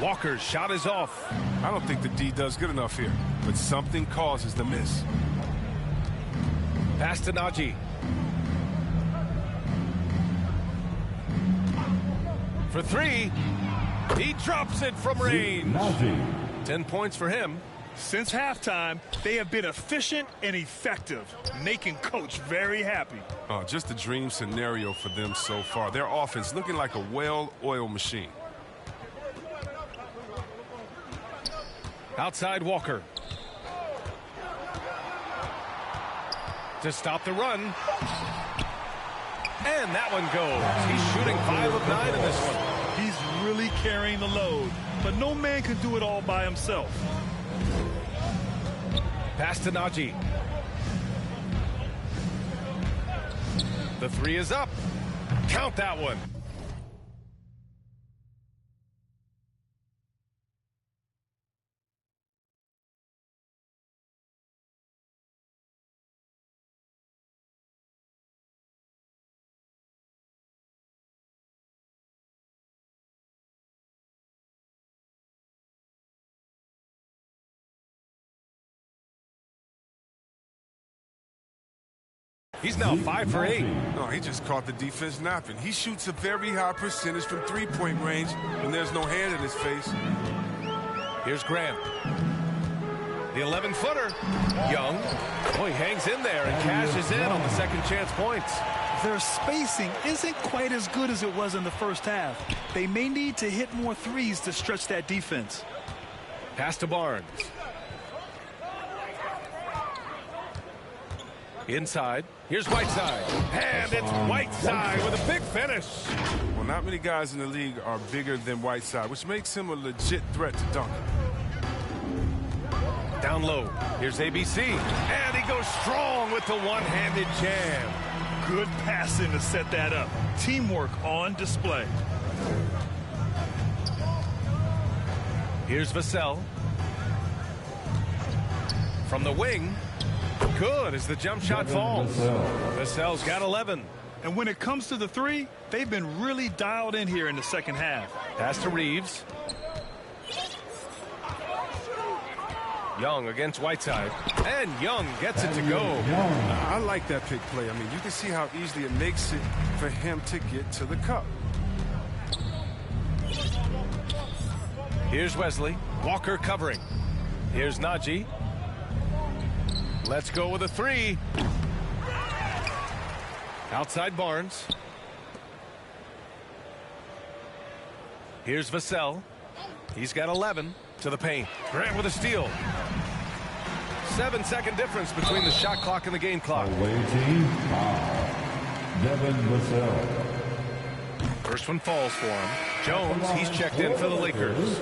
S12: Walker's shot is off.
S14: I don't think the D does good enough here, but something causes the miss.
S12: Pass to Najee. For 3. He drops it from range. 10 points for him.
S11: Since halftime, they have been efficient and effective, making Coach very happy.
S14: Oh, just a dream scenario for them so far. Their offense looking like a well-oiled machine.
S12: Outside Walker. To stop the run. And that one goes. He's shooting 5 of 9 in this one.
S11: He's really carrying the load, but no man can do it all by himself.
S12: Pass to Najee. The 3 is up. Count that one. He's now 5 for 8.
S14: No, he just caught the defense napping. He shoots a very high percentage from three-point range, and there's no hand in his face.
S12: Here's Grant. The 11-footer. Young. Oh, he hangs in there and cashes in on the second chance points.
S11: Their spacing isn't quite as good as it was in the first half. They may need to hit more threes to stretch that defense.
S12: Pass to Barnes. Inside. Here's Whiteside. And it's Whiteside with a big finish.
S14: Well, not many guys in the league are bigger than Whiteside, which makes him a legit threat to dunk.
S12: Down low. Here's ABC. And he goes strong with the one-handed jam.
S11: Good passing to set that up. Teamwork on display.
S12: Here's Vassell. From the wing. good as the jump shot falls. Vassell's got 11.
S11: And when it comes to the three, they've been really dialed in here in the second half.
S12: Pass to Reeves. Young against Whiteside. And Young gets it to go.
S14: I like that pick play. I mean, you can see how easily it makes it for him to get to the cup.
S12: Here's Wesley. Walker covering. Here's Najee. Let's go with a three. Outside Barnes. Here's Vassell. He's got 11 to the paint. Grant with a steal. 7-second difference between the shot clock and the game clock.
S6: Away team foul. Devin Vassell.
S12: First one falls for him. Jones, he's checked in for the Lakers.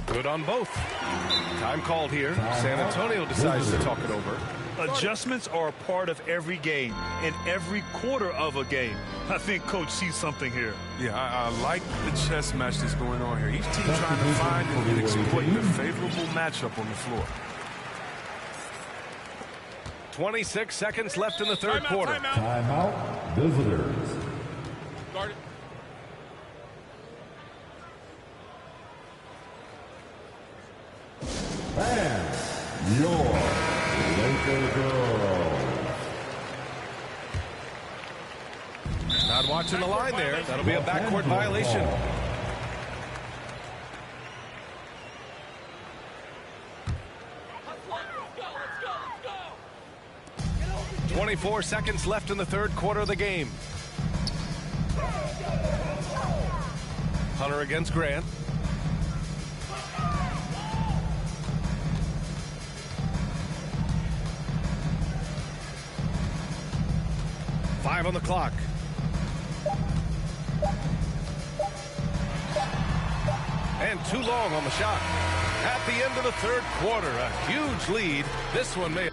S12: Good on both. Time called here. San Antonio decides to talk it over.
S11: Adjustments are a part of every game and every quarter of a game. I think Coach sees something here.
S14: Yeah, I like the chess match that's going on here. Each team trying to find and exploit the favorable matchup on the floor.
S12: 26 seconds left in the third quarter.
S6: Timeout. Visitors.
S8: Guard it.
S6: And your Laker girls.
S12: Not watching the line there. That'll be a backcourt violation. Let's go. 24 seconds left in the third quarter of the game. Hunter against Grant. Five on the clock. And too long on the shot. At the end of the third quarter, a huge lead. This one may...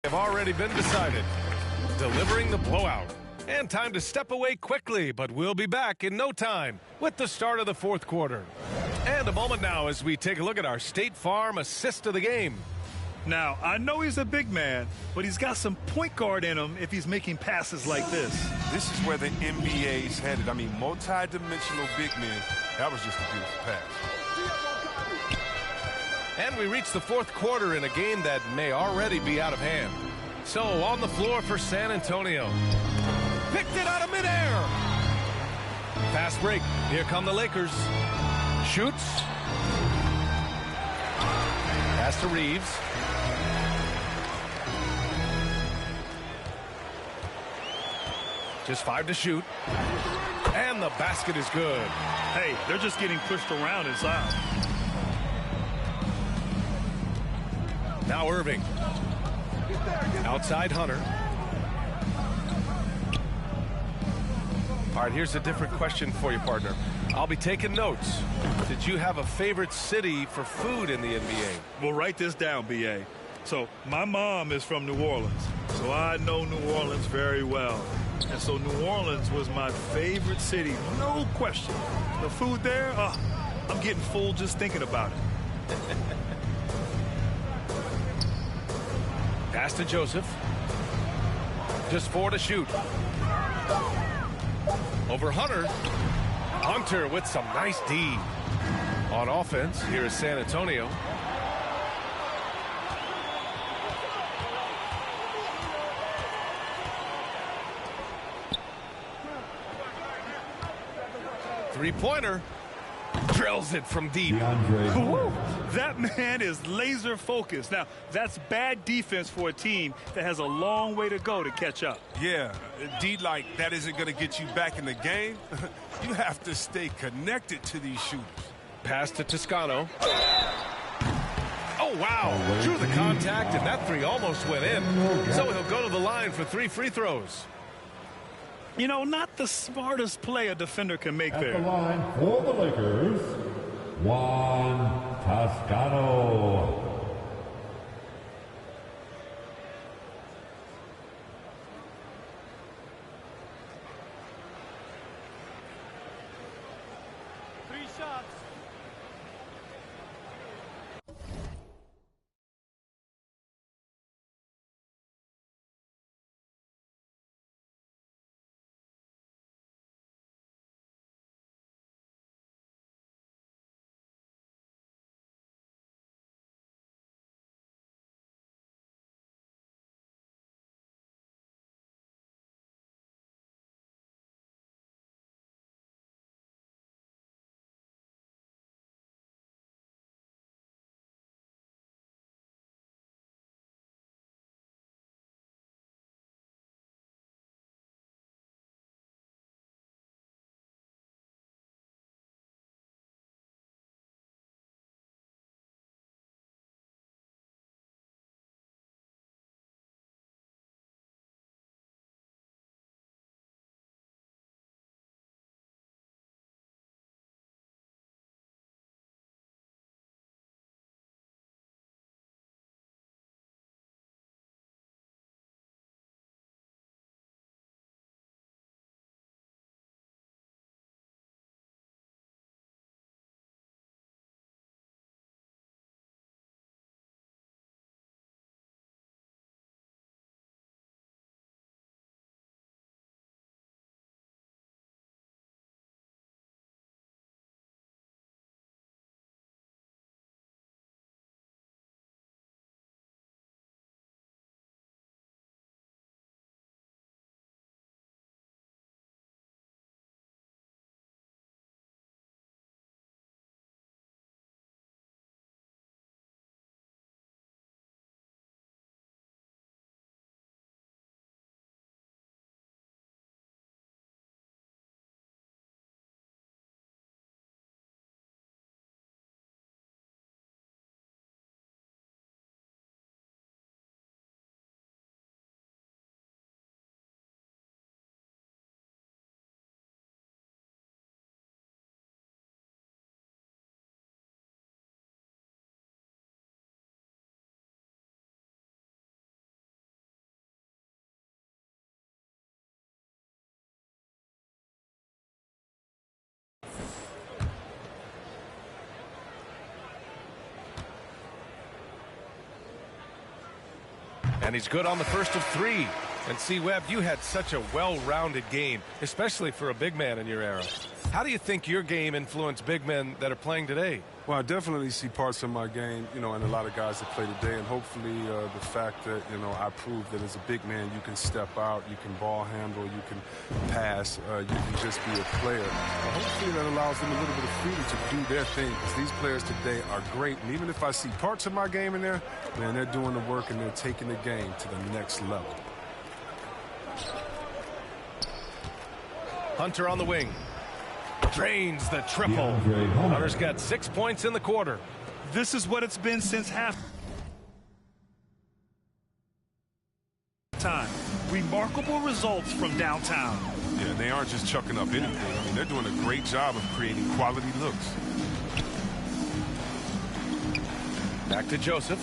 S12: have already been decided. Delivering the blowout. And time to step away quickly, but we'll be back in no time with the start of the fourth quarter. And a moment now as we take a look at our State Farm assist of the game.
S11: Now, I know he's a big man, but he's got some point guard in him if he's making passes like this.
S14: This is where the NBA's headed. I mean, multi-dimensional big men. That was just a beautiful pass.
S12: And we reach the fourth quarter in a game that may already be out of hand. So on the floor for San Antonio. Picked it out of midair. Fast break. Here come the Lakers. Shoots. Pass to Reeves. Just 5 to shoot. And the basket is good.
S11: Hey, they're just getting pushed around inside.
S12: Now Irving. Outside Hunter. All right, here's a different question for you, partner. I'll be taking notes. Did you have a favorite city for food in the NBA?
S11: Well, write this down, B.A. So my mom is from New Orleans, so I know New Orleans very well. And so New Orleans was my favorite city, no question. The food there, I'm getting full just thinking about it.
S12: Pass to Joseph. Just 4 to shoot. Over Hunter. Hunter with some nice D. On offense, here is San Antonio. Three-pointer. Drills it from deep.
S11: Woo! That man is laser focused. Now, that's bad defense for a team that has a long way to go to catch up.
S14: Yeah, indeed, like that isn't going to get you back in the game. You have to stay connected to these shooters.
S12: Pass to Toscano. Oh, wow. Drew the contact, and that three almost went in. So he'll go to the line for 3 free throws.
S11: You know, not the smartest play a defender can make there.
S6: At the line for the Lakers, Juan Toscano.
S12: And he's good on the first of 3. And see, Webb, you had such a well-rounded game, especially for a big man in your era. How do you think your game influenced big men that are playing today?
S14: Well, I definitely see parts of my game, you know, and a lot of guys that play today. And hopefully the fact that, you know, I proved that as a big man, you can step out, you can ball handle, you can pass, you can just be a player. Hopefully that allows them a little bit of freedom to do their thing, because these players today are great. And even if I see parts of my game in there, man, they're doing the work and they're taking the game to the next level.
S12: Hunter on the wing. Drains the triple. Hunter's got 6 points in the quarter.
S11: This is what it's been since half time. Remarkable results from downtown.
S14: Yeah, they aren't just chucking up anything. I mean, they're doing a great job of creating quality looks.
S12: Back to Joseph.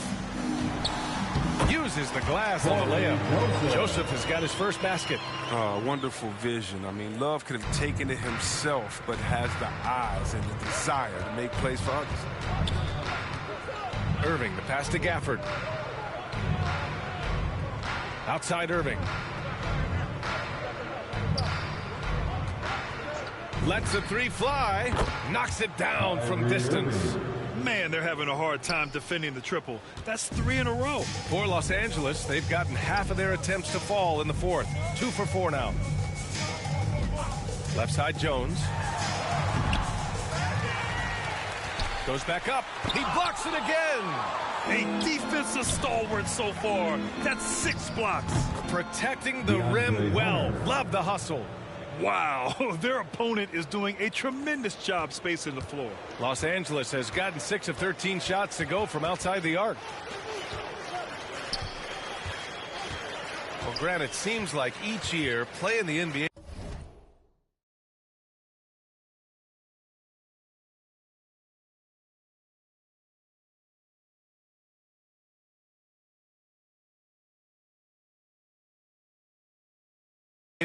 S12: Uses the glass on the layup. Joseph has got his first basket.
S14: Wonderful vision. I mean, Love could have taken it himself, but has the eyes and the desire to make plays for others.
S12: Irving, the pass to Gafford. Outside Irving. Lets the 3 fly. Knocks it down from distance.
S11: Man, they're having a hard time defending the triple. That's 3 in a row.
S12: For Los Angeles, they've gotten half of their attempts to fall in the fourth. 2 for 4 now. Left side Jones. Goes back up. He blocks it again.
S11: A defensive stalwart so far. That's 6 blocks.
S12: Protecting the rim well. Love the hustle.
S11: Wow, their opponent is doing a tremendous job spacing the floor.
S12: Los Angeles has gotten 6 of 13 shots to go from outside the arc. Well, Grant, it seems like each year playing the NBA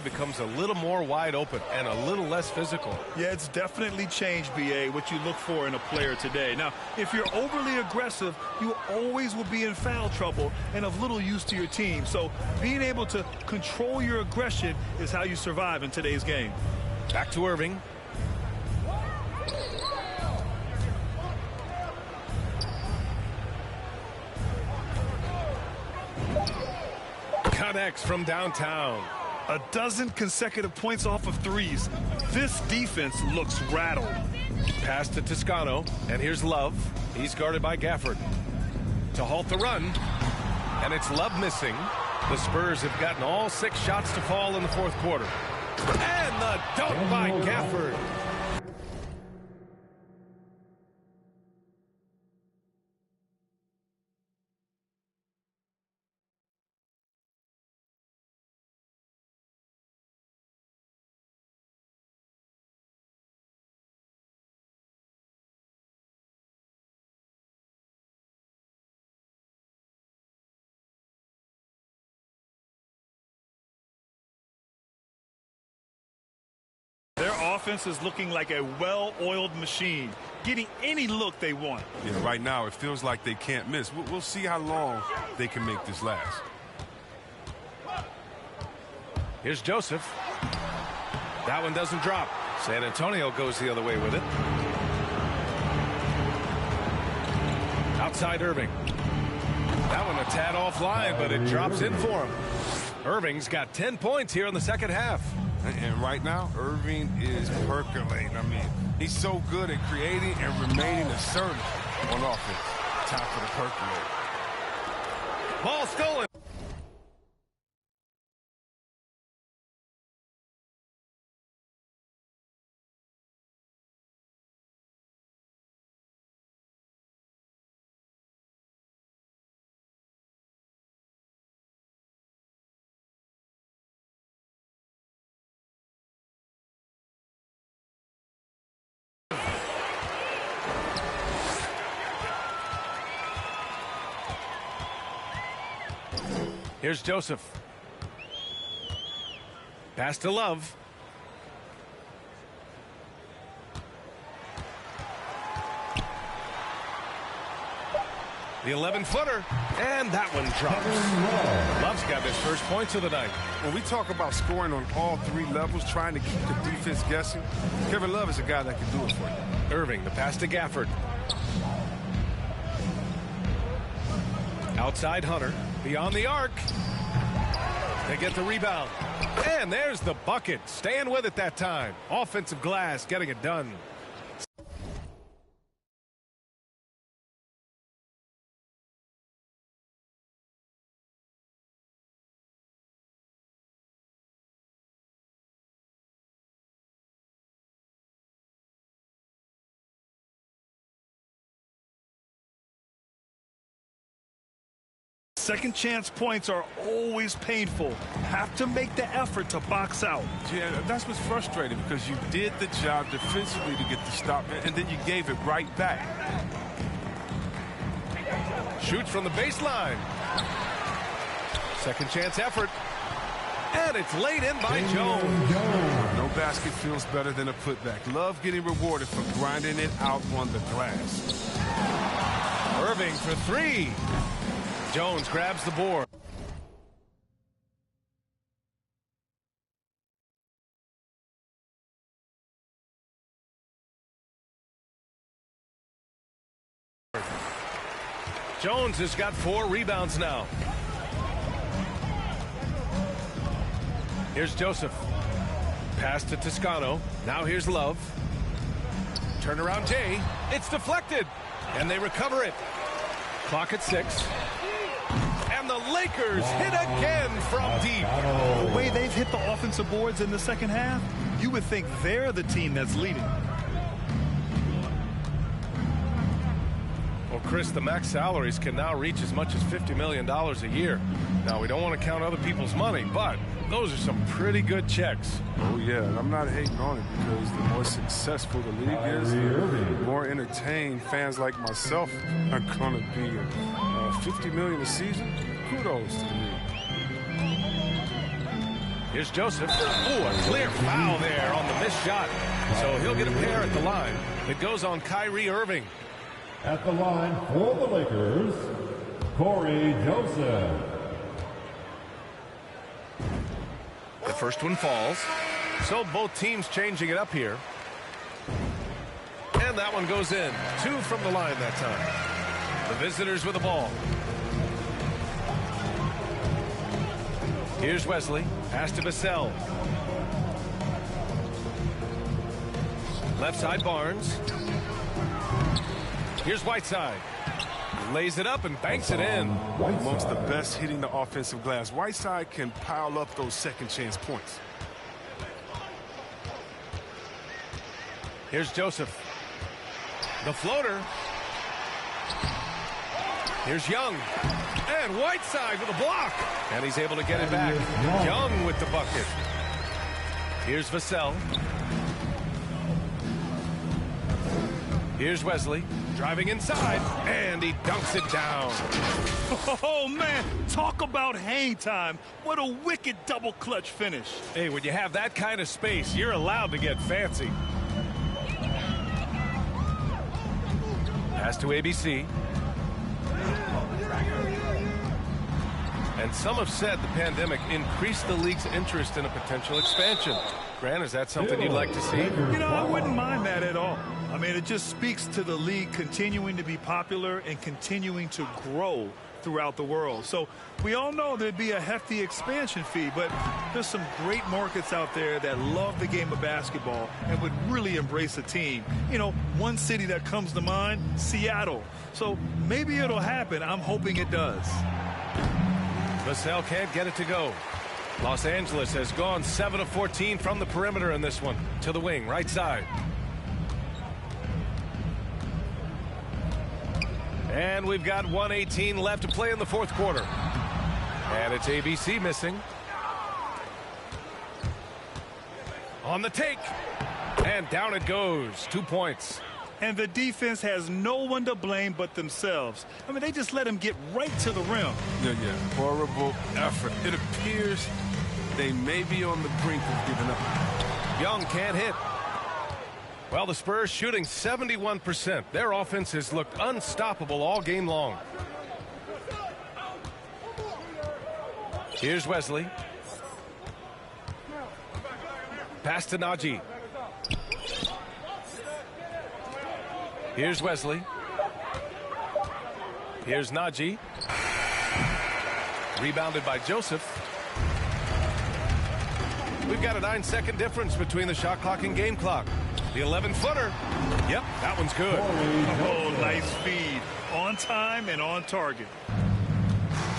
S12: becomes a little more wide open and a little less physical.
S11: Yeah, it's definitely changed, BA, what you look for in a player today. Now, if you're overly aggressive, you always will be in foul trouble and of little use to your team. So being able to control your aggression is how you survive in today's game.
S12: Back to Irving. Connects from downtown.
S11: A dozen consecutive points off of threes. This defense looks rattled.
S12: Pass to Toscano, and here's Love. He's guarded by Gafford. To halt the run, and it's Love missing. The Spurs have gotten all 6 shots to fall in the fourth quarter. And the dunk by Gafford.
S11: Their offense is looking like a well-oiled machine, getting any look they want.
S14: Yeah, right now it feels like they can't miss. We'll see how long they can make this last.
S12: Here's Joseph. That one doesn't drop. San Antonio goes the other way with it. Outside Irving. That one a tad offline, but it drops in for him. Irving's got 10 points here in the second half.
S14: And right now, Irving is percolating. I mean, he's so good at creating and remaining assertive on offense. Time for the percolator.
S12: Ball stolen. Here's Joseph. Pass to Love. The 11-footer. And that one drops. Love's got his first points of the night.
S14: When we talk about scoring on all 3 levels, trying to keep the defense guessing, Kevin Love is a guy that can do it for you.
S12: Irving, the pass to Gafford. Outside Hunter. Beyond the arc. They get the rebound. And there's the bucket. Staying with it that time. Offensive glass getting it done.
S11: Second chance points are always painful. Have to make the effort to box out.
S14: Yeah, that's what's frustrating because you did the job defensively to get the stop, and then you gave it right back.
S12: Shoots from the baseline. Second chance effort. And it's laid in by Jones.
S14: No basket feels better than a putback. Love getting rewarded for grinding it out on the glass.
S12: Irving for 3. Jones grabs the board. Jones has got 4 rebounds now. Here's Joseph. Pass to Toscano. Now here's Love. Turnaround Jay. It's deflected. And they recover it. Clock at 6. And the Lakers hit again from deep.
S11: The way they've hit the offensive boards in the second half, you would think they're the team that's leading.
S12: Well, Chris, the max salaries can now reach as much as $50 million a year. Now, we don't want to count other people's money, but those are some pretty good checks.
S14: Oh, yeah, and I'm not hating on it because the more successful the league is, the more entertained fans like myself are going to be. $50 million a season, kudos to the league.
S12: Here's Joseph. Oh, a clear foul there on the missed shot. So he'll get a pair at the line. It goes on Kyrie Irving.
S6: At the line for the Lakers, Corey Joseph.
S12: The first one falls. So both teams changing it up here. And that one goes in. 2 from the line that time. The visitors with the ball. Here's Wesley. Pass to Vassell. Left side Barnes. Here's Whiteside. Lays it up and banks it in.
S14: Amongst the best hitting the offensive glass. Whiteside can pile up those second chance points.
S12: Here's Joseph. The floater. Here's Young. And Whiteside with a block. And he's able to get it back. Young with the bucket. Here's Vassell. Here's Wesley. Driving inside. And he dunks it down.
S11: Oh, man. Talk about hang time. What a wicked double clutch finish.
S12: Hey, when you have that kind of space, you're allowed to get fancy. Pass to ABC. And some have said the pandemic increased the league's interest in a potential expansion. Grant, is that something you'd like to see?
S11: You know, I wouldn't mind that at all. I mean, it just speaks to the league continuing to be popular and continuing to grow throughout the world. So we all know there'd be a hefty expansion fee, but there's some great markets out there that love the game of basketball and would really embrace a team. You know, one city that comes to mind, Seattle. So maybe it'll happen. I'm hoping it does.
S12: Vassell can't get it to go. Los Angeles has gone 7 of 14 from the perimeter in this one. To the wing, right side. And we've got 1:18 left to play in the fourth quarter. And it's ABC missing. On the take. And down it goes. 2 points.
S11: And the defense has no one to blame but themselves. I mean, they just let him get right to the rim.
S14: Yeah. Horrible effort. It appears they may be on the brink of giving up.
S12: Young can't hit. Well, the Spurs shooting 71%. Their offense has looked unstoppable all game long. Here's Wesley. Pass to Najee. Here's Wesley. Here's Najee. Rebounded by Joseph. We've got a 9-second difference between the shot clock and game clock. The 11-footer. Yep, that one's good.
S11: Oh, nice feed. On time and on target.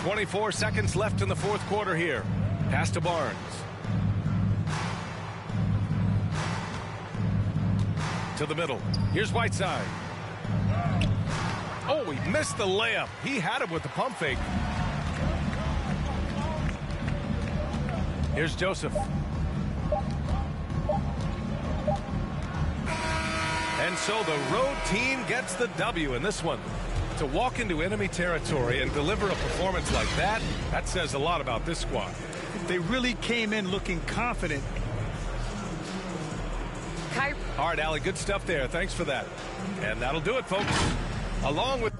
S12: 24 seconds left in the fourth quarter here. Pass to Barnes. To the middle. Here's Whiteside. Oh, he missed the layup. He had it with the pump fake. Here's Joseph. And so the road team gets the W in this one. To walk into enemy territory and deliver a performance like that, that says a lot about this squad.
S11: They really came in looking confident.
S12: All right, Allie, good stuff there. Thanks for that. And that'll do it, folks. Along with